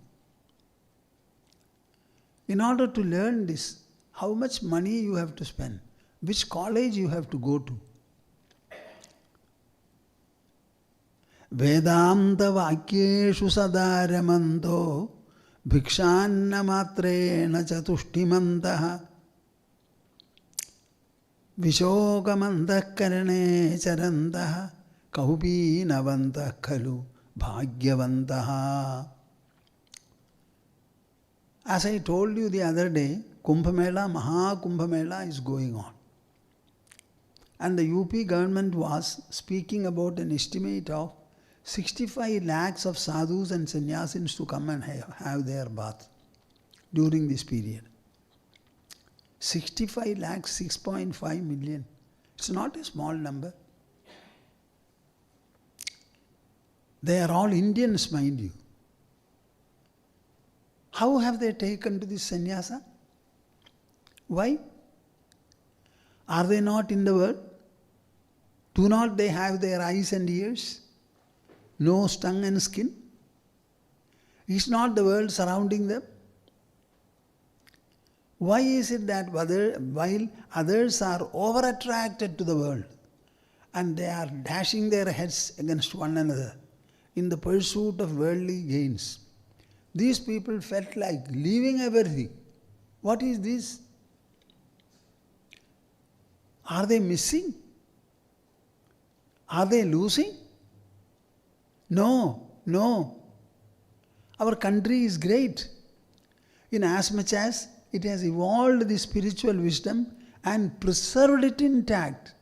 In order to learn this, how much money you have to spend? Which college you have to go to? Vedanta Vakyeshu Sadaramanto Bhikshanna Matrena Chatushtimantaha Vishokamantah Karane Charantaha Kaupinavantah Khalu Bhagyavantaha. As I told you the other day, Kumbh Mela, Maha Kumbh Mela is going on. And the UP government was speaking about an estimate of 65 lakhs of sadhus and sannyasins to come and have their bath during this period. 65 lakhs, 6.5 million. It's not a small number. They are all Indians, mind you. How have they taken to this sannyasa? Why? Are they not in the world? Do not they have their eyes and ears, nose, tongue and skin? Is not the world surrounding them? Why is it that while others are over-attracted to the world and they are dashing their heads against one another in the pursuit of worldly gains, these people felt like leaving everything? What is this? Are they missing? Are they losing? No, no. Our country is great in as much as it has evolved the spiritual wisdom and preserved it intact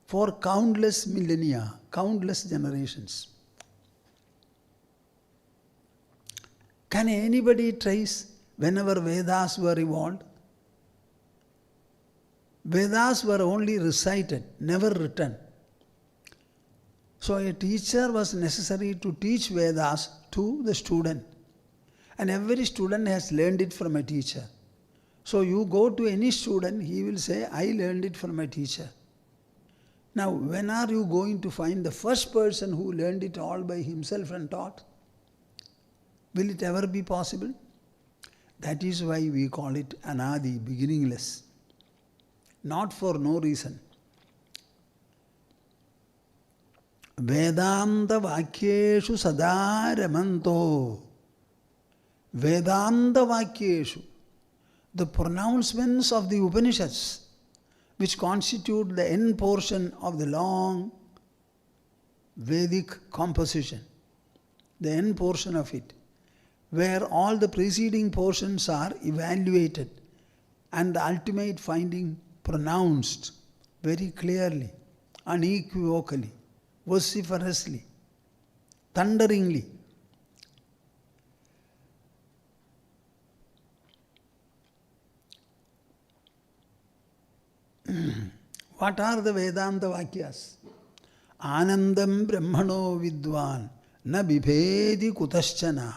for countless millennia, countless generations. Can anybody trace whenever Vedas were evolved? Vedas were only recited, never written. So a teacher was necessary to teach Vedas to the student. And every student has learned it from a teacher. So you go to any student, he will say, I learned it from a teacher. Now, when are you going to find the first person who learned it all by himself and taught? Will it ever be possible? That is why we call it anadi, beginningless. Not for no reason. Vedanta vakyeshu sadaramanto. Vedanta vakyeshu. The pronouncements of the Upanishads, which constitute the end portion of the long Vedic composition, the end portion of it, where all the preceding portions are evaluated and the ultimate finding pronounced very clearly, unequivocally, vociferously, thunderingly. What are the Vedanta Vakyas? Anandam Brahmano Vidwan na bibhedi kutaschana.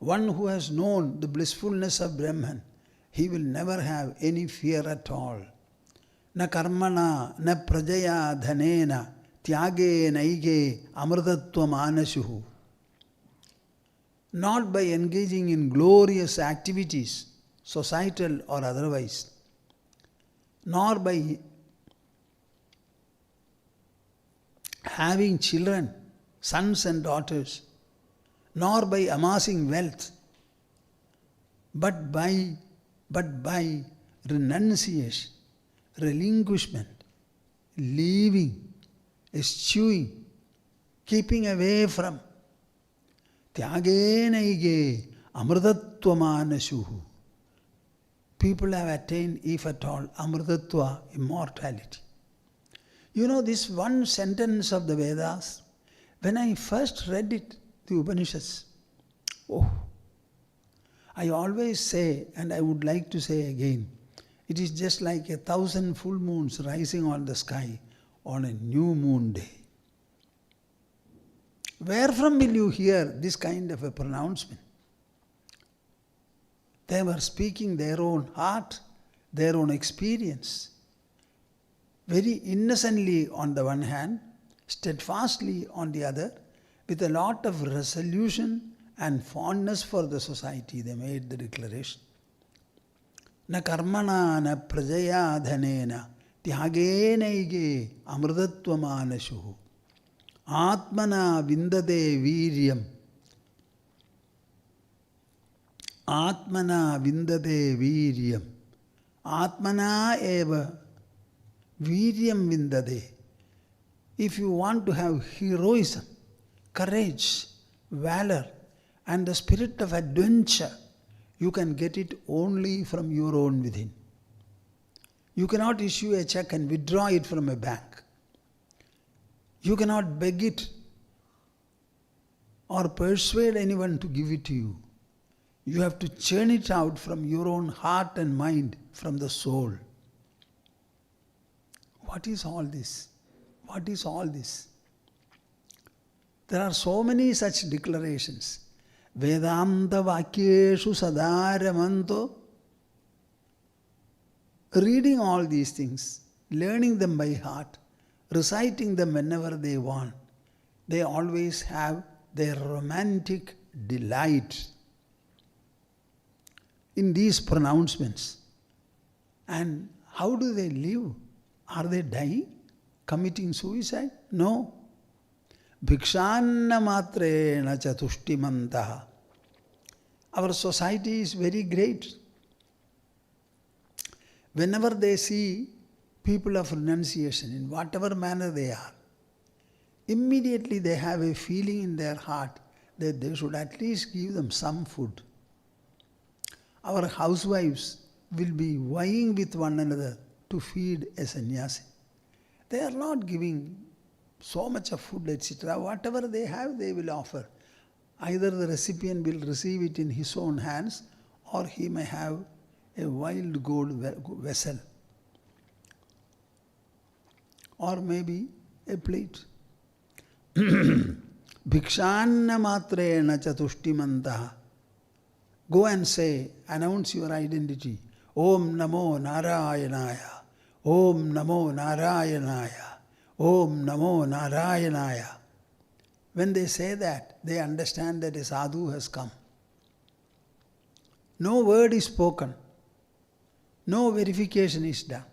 One who has known the blissfulness of Brahman, he will never have any fear at all. Na karmana, na prajaya dhanena, tyage naige amrtatva manashuhu. Not by engaging in glorious activities, societal or otherwise, nor by having children, sons and daughters, nor by amassing wealth, but by renunciation, relinquishment, leaving, eschewing, keeping away from. Tyage naige amrtatva manashuhu. People have attained, if at all, amrtatva, immortality. You know this one sentence of the Vedas, when I first read it, the Upanishads, I always say, and I would like to say again, it is just like 1,000 full moons rising on the sky on a new moon day. Where from will you hear this kind of a pronouncement? They were speaking their own heart, their own experience. Very innocently on the one hand, steadfastly on the other, with a lot of resolution and fondness for the society, they made the declaration. Na karmana na prajaya dhanena tyage naige amrtatva manashuhu atmana vindade viryam atmana vindade viryam atmana eva viryam vindade. If you want to have heroism, courage, valor, and the spirit of adventure, you can get it only from your own within. You cannot issue a check and withdraw it from a bank. You cannot beg it or persuade anyone to give it to you. You have to churn it out from your own heart and mind, from the soul. What is all this? What is all this? There are so many such declarations. Vedanta vakyeshu sadaramanto. reading all these things, learning them by heart, reciting them whenever they want, they always have their romantic delight in these pronouncements. And how do they live? Are they dying? Committing suicide? No. Bhikshanna matrena chatushtimantaha. Our society is very great. Whenever they see people of renunciation, in whatever manner they are, immediately they have a feeling in their heart that they should at least give them some food. Our housewives will be vying with one another to feed a sannyasi. They are not giving so much of food, etc. Whatever they have, they will offer. Either the recipient will receive it in his own hands, or he may have a wild gold vessel, or maybe a plate. Bhikshanna matrena chatushtimantaha. Go and say, announce your identity. Om Namo Narayanaya. Om Namo Narayanaya. Om Namo Narayanaya. When they say that, they understand that a sadhu has come. No word is spoken. No verification is done.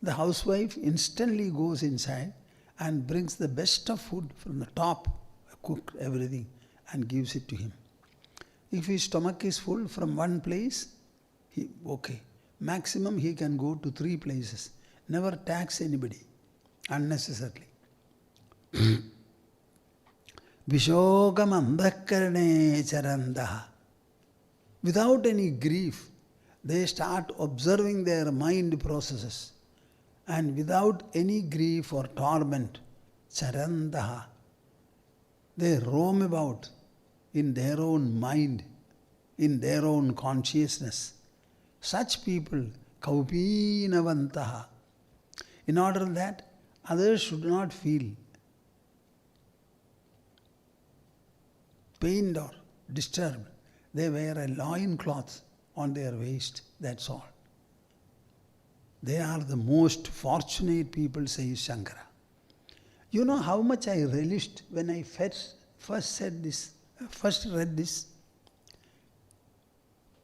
The housewife instantly goes inside and brings the best of food from the top, cooked everything, and gives it to him. If his stomach is full from one place, okay. Maximum he can go to 3 places. Never tax anybody unnecessarily. Vishokam andhakarane charandaha. Without any grief, they start observing their mind processes. And without any grief or torment, charandaha, they roam about in their own mind, in their own consciousness. Such people, Kaupina Panchakam, in order that others should not feel pained or disturbed, they wear a loin cloth on their waist, that's all. They are the most fortunate people, says Shankara. You know how much I relished when I first read this?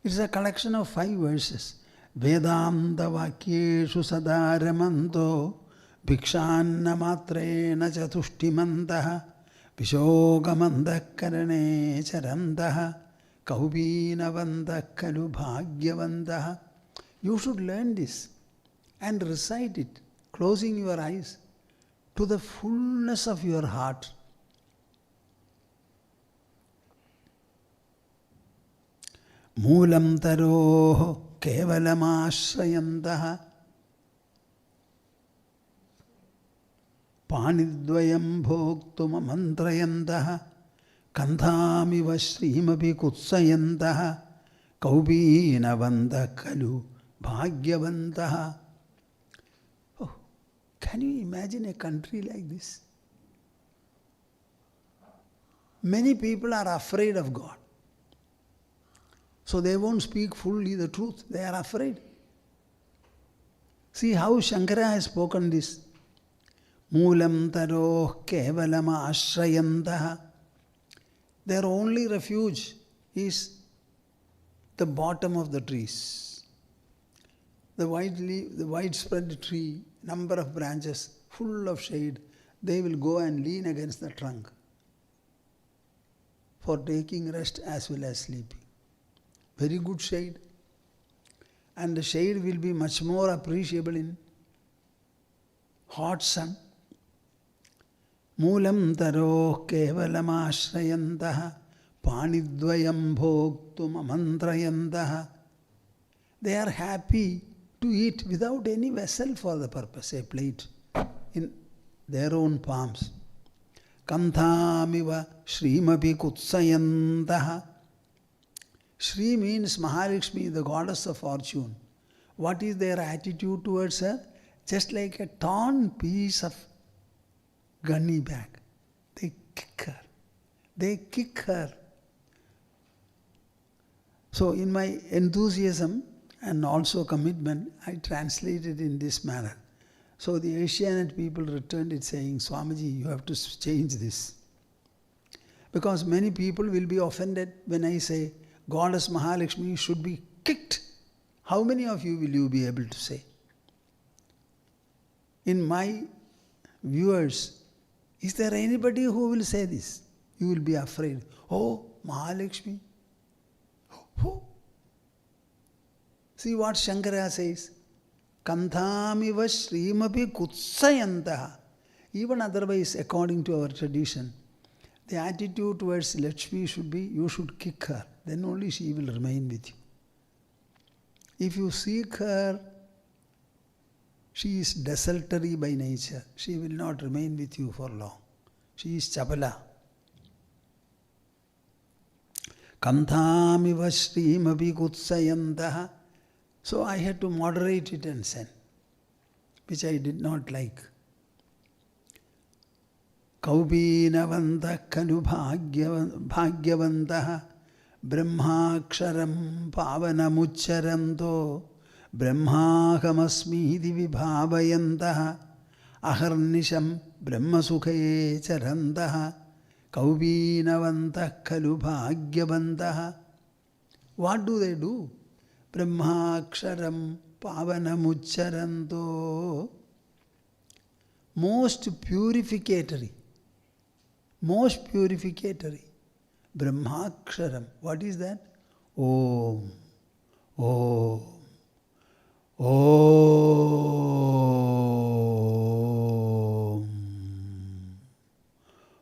It's a collection of 5 verses. Vedanta vakyeshu sadaramanto bhikshanna matrena chatushtimantaha vishogamandhakarane charantaha kaupina panchakalu bhagyavantaha. You should learn this and recite it, closing your eyes to the fullness of your heart. Moolam taroh kevalamashrayantaha panidvayam bhoktum amantrayantaha kandhamiva shrimapi kutsayantaha kaupina panchakalu bhagyavantaha. Oh, can you imagine a country like this? Many people are afraid of God. So they won't speak fully the truth. They are afraid. See how Shankara has spoken this. Moolam taroh kevalama ashrayantaha. Their only refuge is the bottom of the trees. The widespread tree, number of branches, full of shade. They will go and lean against the trunk for taking rest as well as sleeping. Very good shade. And the shade will be much more appreciable in hot sun. Moolam taroh kevalamashrayantaha panidvayam bhoktum amantrayantaha. They are happy to eat without any vessel for the purpose, a plate in their own palms. Kandhamiva shrimapi kutsayantaha. Shri means Mahalakshmi, the goddess of fortune. What is their attitude towards her? Just like a torn piece of gunny bag. They kick her. They kick her. So in my enthusiasm, and also commitment, I translate it in this manner. So the Asianate people returned it saying, Swamiji, you have to change this. Because many people will be offended when I say Goddess Mahalakshmi should be kicked. How many of you will you be able to say? In my viewers, is there anybody who will say this? You will be afraid. Oh, Mahalakshmi. Oh. See what Shankara says. Kanthamiva Srimapi Kutsayantaha. Even otherwise, according to our tradition, the attitude towards Lakshmi should be, you should kick her. Then only she will remain with you. If you seek her, she is desultory by nature. She will not remain with you for long. She is Chapala. Kanthamiva Srimapi Kutsayantaha. So I had to moderate it and send, which I did not like. Kaupina Panchakam Bhagyavantaha Brahmaksharam Pavanamucharanto Brahmahamasmi Vibhavayantaha Aharnisham Brahmasukhe Charantaha Kaupina Panchakam. What do they do? Brahmaksharam Pavanamucharanto. Most purificatory. Most purificatory. Brahmaksharam. What is that? Om. Om. Om.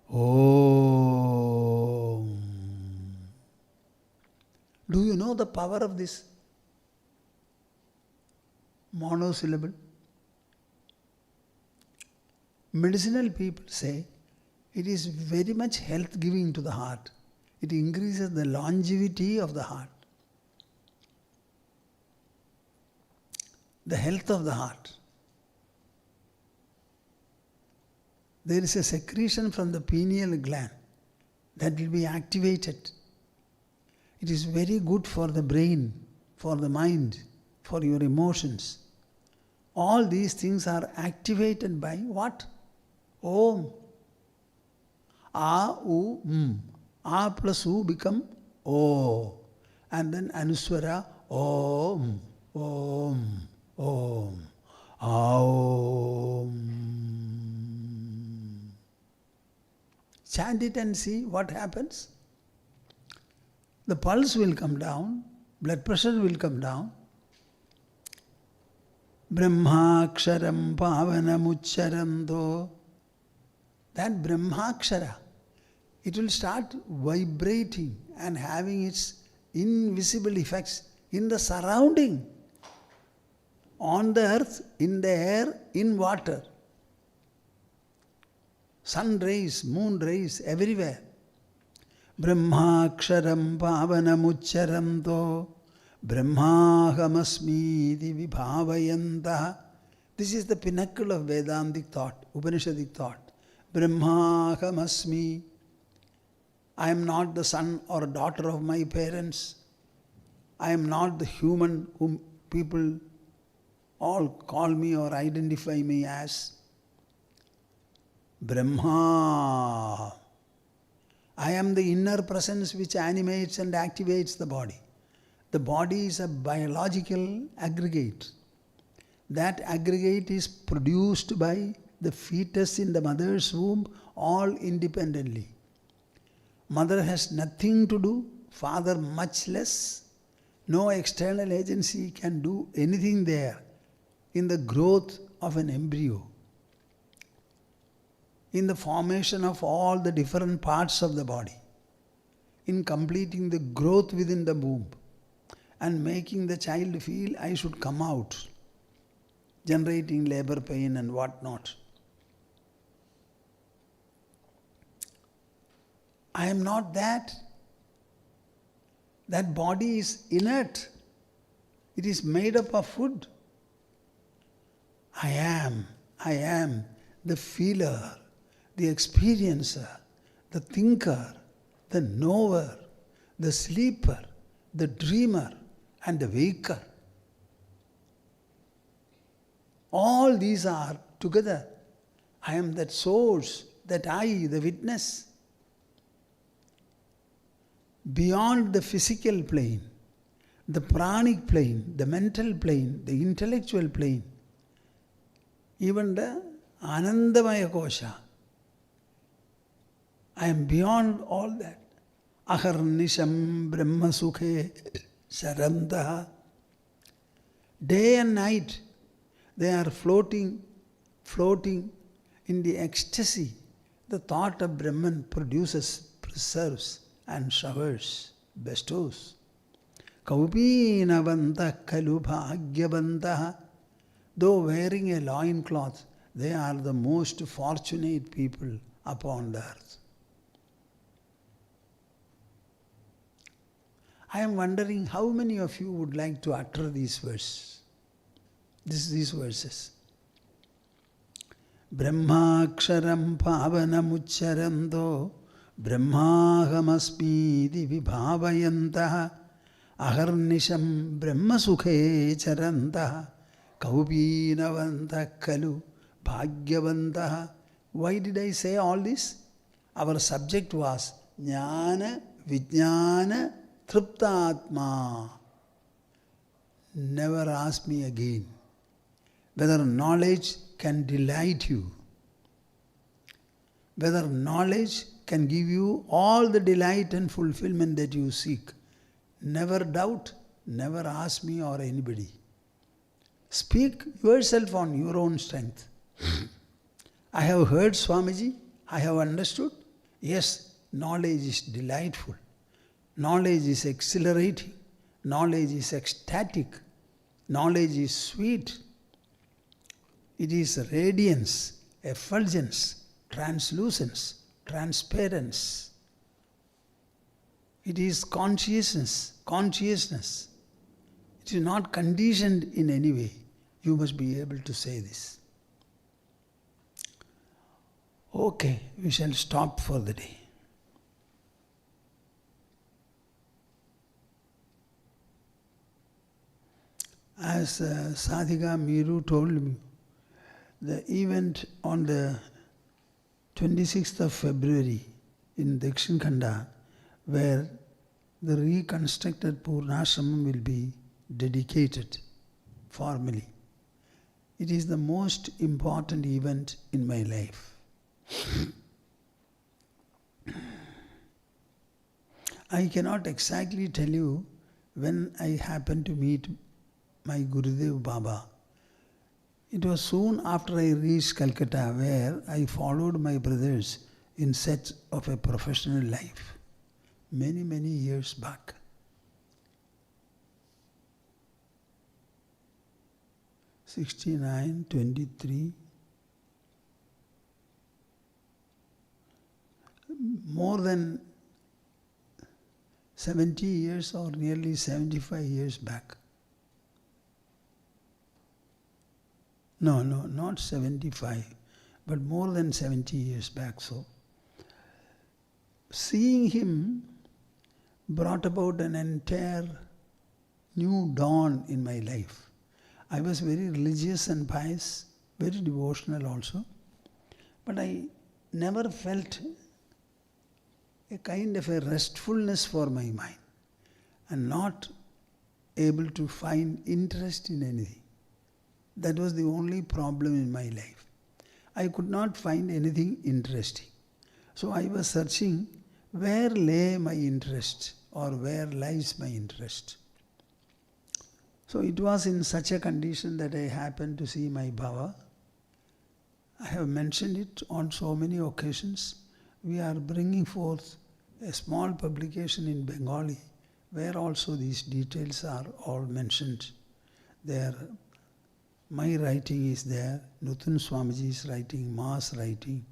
Om. Do you know the power of this monosyllable? Medicinal people say it is very much health giving to the heart. It increases the longevity of the heart. The health of the heart. There is a secretion from the pineal gland that will be activated. It is very good for the brain, for the mind, for your emotions. All these things are activated by what? Om. A, U, M. A plus U become O. And then Anuswara, Om, Om, Om, Aum. Chant it and see what happens. The pulse will come down, blood pressure will come down. Brahmaksharam Pavanamucharanto. That Brahmakshara, it will start vibrating and having its invisible effects in the surrounding, on the earth, in the air, in water. Sun rays, moon rays, everywhere. Brahmaksharam Pavanamucharanto Brahmahamasmiti Vibhavayantaha. This is the pinnacle of Vedantic thought, Upanishadic thought. Brahmahamasmi. I am not the son or daughter of my parents. I am not the human whom people all call me or identify me as. Brahma. I am the inner presence which animates and activates the body. The body is a biological aggregate. That aggregate is produced by the fetus in the mother's womb, all independently. Mother has nothing to do, father much less. No external agency can do anything there in the growth of an embryo, in the formation of all the different parts of the body, in completing the growth within the womb and making the child feel I should come out, generating labor pain and whatnot. I am not that. That body is inert. It is made up of food. I am the feeler, the experiencer, the thinker, the knower, the sleeper, the dreamer, and the waker. All these are together. I am that source, that I, the witness. Beyond the physical plane, the pranic plane, the mental plane, the intellectual plane, even the Anandamaya Kosha, I am beyond all that. Aharnisham Brahma Sukhe Sarantaha. Day and night, they are floating in the ecstasy. The thought of Brahman produces, preserves, and showers, bestows. Kaupina Panchakam bhagyavantah. Though wearing a loincloth, they are the most fortunate people upon the earth. I am wondering how many of you would like to utter these verses. These verses. Brahmaksharam pavanamuccharanto brahmahamasmiti vibhavayantaha aharnisham brahmasukhe charantaha kaupinavanta kalu bhagyavantaha. Why did I say all this? Our subject was jnana vijnana triptatma. Never ask me again whether knowledge can delight you, whether knowledge can give you all the delight and fulfillment that you seek. Never doubt, never ask me or anybody. Speak yourself on your own strength. I have heard Swamiji, I have understood. Yes, knowledge is delightful. Knowledge is exhilarating. Knowledge is ecstatic. Knowledge is sweet. It is radiance, effulgence, translucence, transparence. It is consciousness. It is not conditioned in any way. You must be able to say this. Okay, we shall stop for the day. As Sadhika Miru told me, the event on the 26th of February in Dakshin Khanda, where the reconstructed Purnashramam will be dedicated formally. It is the most important event in my life. I cannot exactly tell you when I happened to meet my Gurudev Baba. It was soon after I reached Calcutta, where I followed my brothers in search of a professional life, many, many years back. '69, 23, more than 70 years or nearly 75 years back. No, not 75, but more than 70 years back. So, seeing him brought about an entire new dawn in my life. I was very religious and pious, very devotional also, but I never felt a kind of a restfulness for my mind and not able to find interest in anything. That was the only problem in my life. I could not find anything interesting. So I was searching where lay my interest or where lies my interest. So it was in such a condition that I happened to see my Baba. I have mentioned it on so many occasions. We are bringing forth a small publication in Bengali where also these details are all mentioned. There, my writing is there, Nuthan Swamiji's writing, Ma's writing,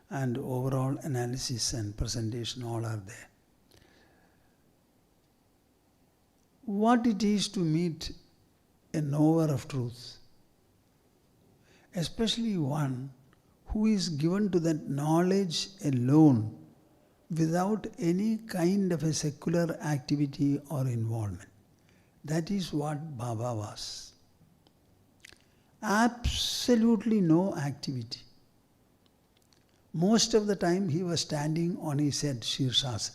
and overall analysis and presentation all are there. What it is to meet a knower of truth, especially one who is given to that knowledge alone without any kind of a secular activity or involvement. That is what Baba was. Absolutely no activity. Most of the time he was standing on his head, Shirshasana.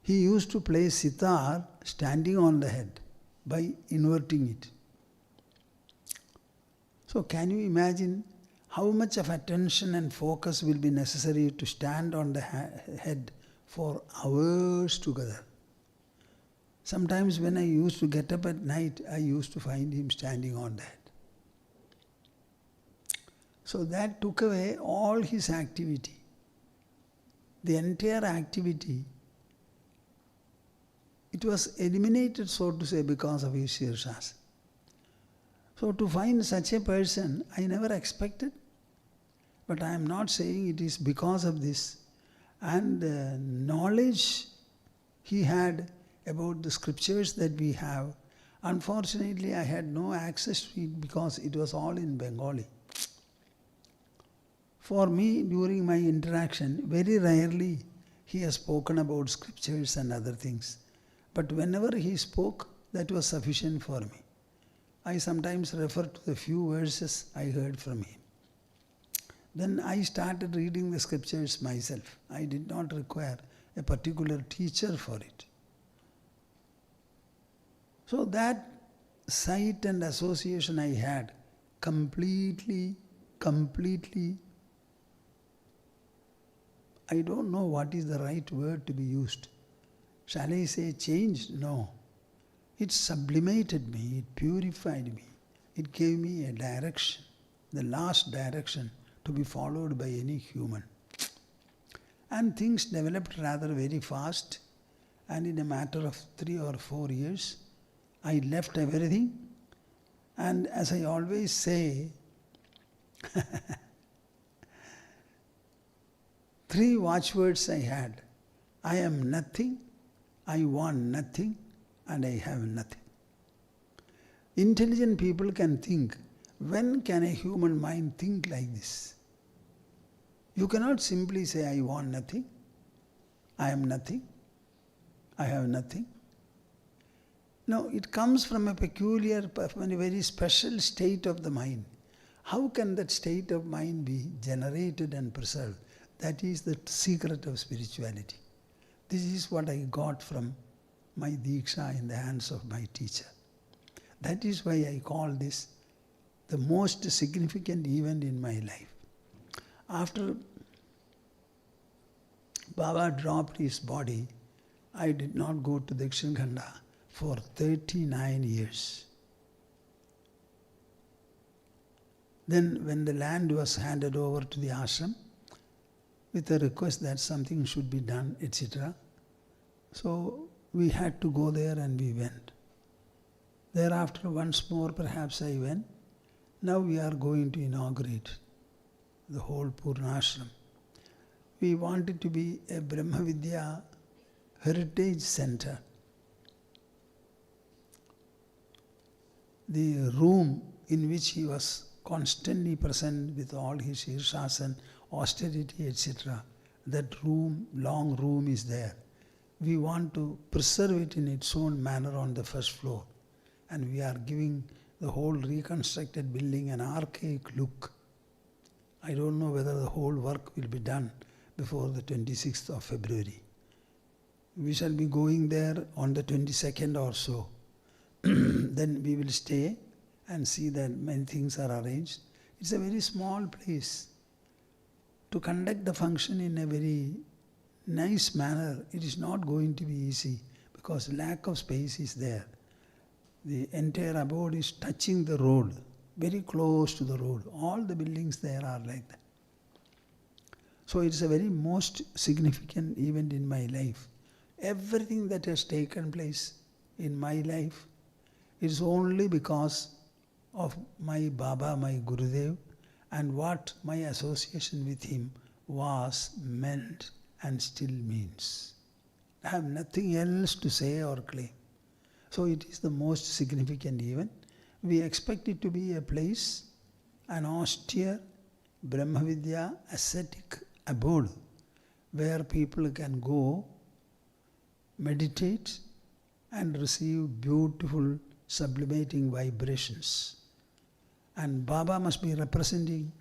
He used to play sitar standing on the head by inverting it. So can you imagine how much of attention and focus will be necessary to stand on the head for hours together? Sometimes when I used to get up at night, I used to find him standing on the head. So that took away all his activity. The entire activity, it was eliminated, so to say, because of his Shirshasana. So to find such a person, I never expected. But I am not saying it is because of this. And the knowledge he had about the scriptures that we have, unfortunately I had no access to it because it was all in Bengali. For me, during my interaction, very rarely he has spoken about scriptures and other things. But whenever he spoke, that was sufficient for me. I sometimes refer to the few verses I heard from him. Then I started reading the scriptures myself. I did not require a particular teacher for it. So that sight and association I had completely, I don't know what is the right word to be used. Shall I say changed? No. It sublimated me, it purified me, it gave me a direction, the last direction to be followed by any human. And things developed rather very fast, and in a matter of 3 or 4 years, I left everything, and as I always say, 3 watchwords I had. I am nothing, I want nothing, and I have nothing. Intelligent people can think, when can a human mind think like this? You cannot simply say, I want nothing, I am nothing, I have nothing. No, it comes from a peculiar, from a very special state of the mind. How can that state of mind be generated and preserved? That is the secret of spirituality. This is what I got from my Diksha in the hands of my teacher. That is why I call this the most significant event in my life. After Baba dropped his body, I did not go to Dakshin Khanda for 39 years. Then when the land was handed over to the ashram, with a request that something should be done, etc. So we had to go there and we went. Thereafter once more perhaps I went. Now we are going to inaugurate the whole Purnashram. We want it to be a Brahma Vidya heritage center. The room in which he was constantly present with all his Shirshasana, austerity, etc. That room, long room is there. We want to preserve it in its own manner on the first floor. And we are giving the whole reconstructed building an archaic look. I don't know whether the whole work will be done before the 26th of February. We shall be going there on the 22nd or so. Then we will stay and see that many things are arranged. It's a very small place. To conduct the function in a very nice manner, it is not going to be easy because lack of space is there. The entire abode is touching the road, very close to the road. All the buildings there are like that. So it's a very most significant event in my life. Everything that has taken place in my life is only because of my Baba, my Gurudev, and what my association with him was, meant, and still means. I have nothing else to say or claim. So it is the most significant event. We expect it to be a place, an austere Brahmavidya ascetic abode where people can go, meditate, and receive beautiful sublimating vibrations. And Baba must be representing.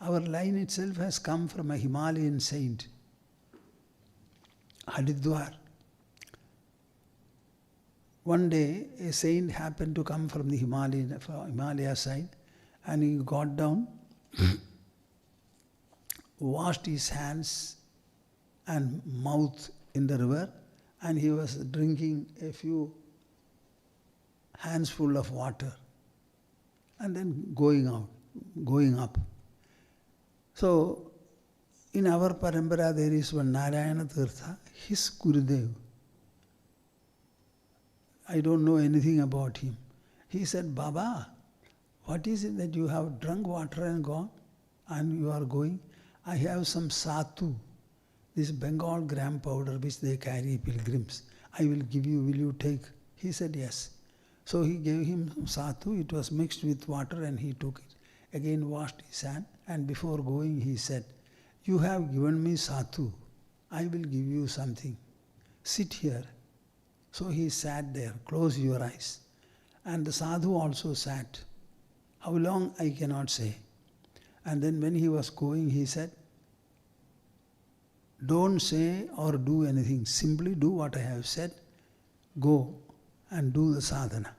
Our line itself has come from a Himalayan saint, Haridwar. One day, a saint happened to come from the Himalaya side, and he got down, washed his hands and mouth in the river, and he was drinking a few handsful of water, and then going up. So, in our parampara there is one Narayana Tirtha, his Gurudev. I don't know anything about him. He said, Baba, what is it that you have drunk water and gone, and you are going? I have some sattu, this Bengal gram powder which they carry pilgrims. I will give you, will you take? He said, yes. So he gave him sattu, it was mixed with water, and he took it. Again washed his hand, and before going he said, you have given me sattu, I will give you something. Sit here. So he sat there, close your eyes. And the sadhu also sat. How long I cannot say. And then when he was going, he said, don't say or do anything, simply do what I have said, go and do the sadhana.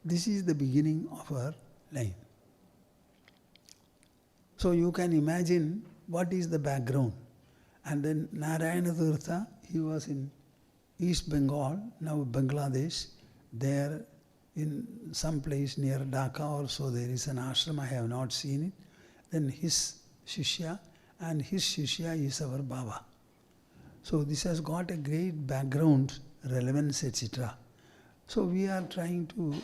This is the beginning of our line. So you can imagine what is the background. And then Narayana Tirtha, he was in East Bengal, now Bangladesh. There in some place near Dhaka also there is an ashram, I have not seen it. Then his Shishya, and his Shishya is our Baba. So this has got a great background, relevance, etc. So we are trying to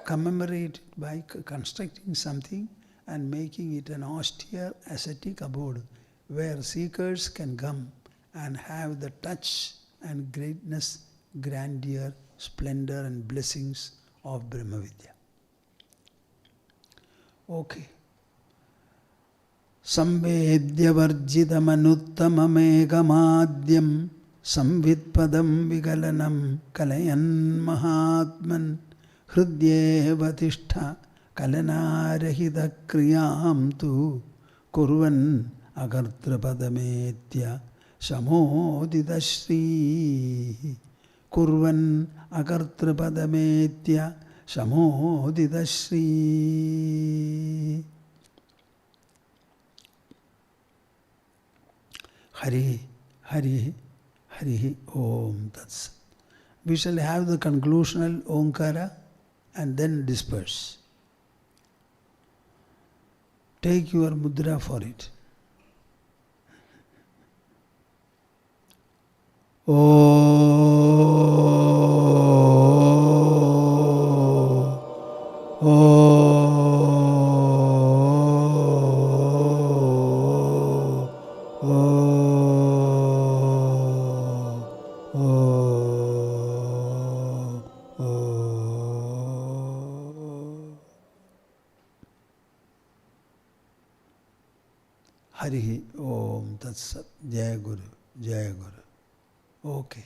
commemorate it by constructing something and making it an austere ascetic abode where seekers can come and have the touch and greatness, grandeur, splendor and blessings of Brahma Vidya. Okay. Samvedyavarjidamanuttamameghamadyam samvidpadam vigalanam kalayan mahatman hridyeva tishtha kalanarahita kriyam tu kurvan agartrapadamedya samodidashri kurvan agartrapadamedya samodidashri. Hari, Hari, Hari, Om Tats. We shall have the conclusional Omkara and then disperse. Take your mudra for it. Hari Om Tat Sat. Jai Guru, Jai Guru. Okay.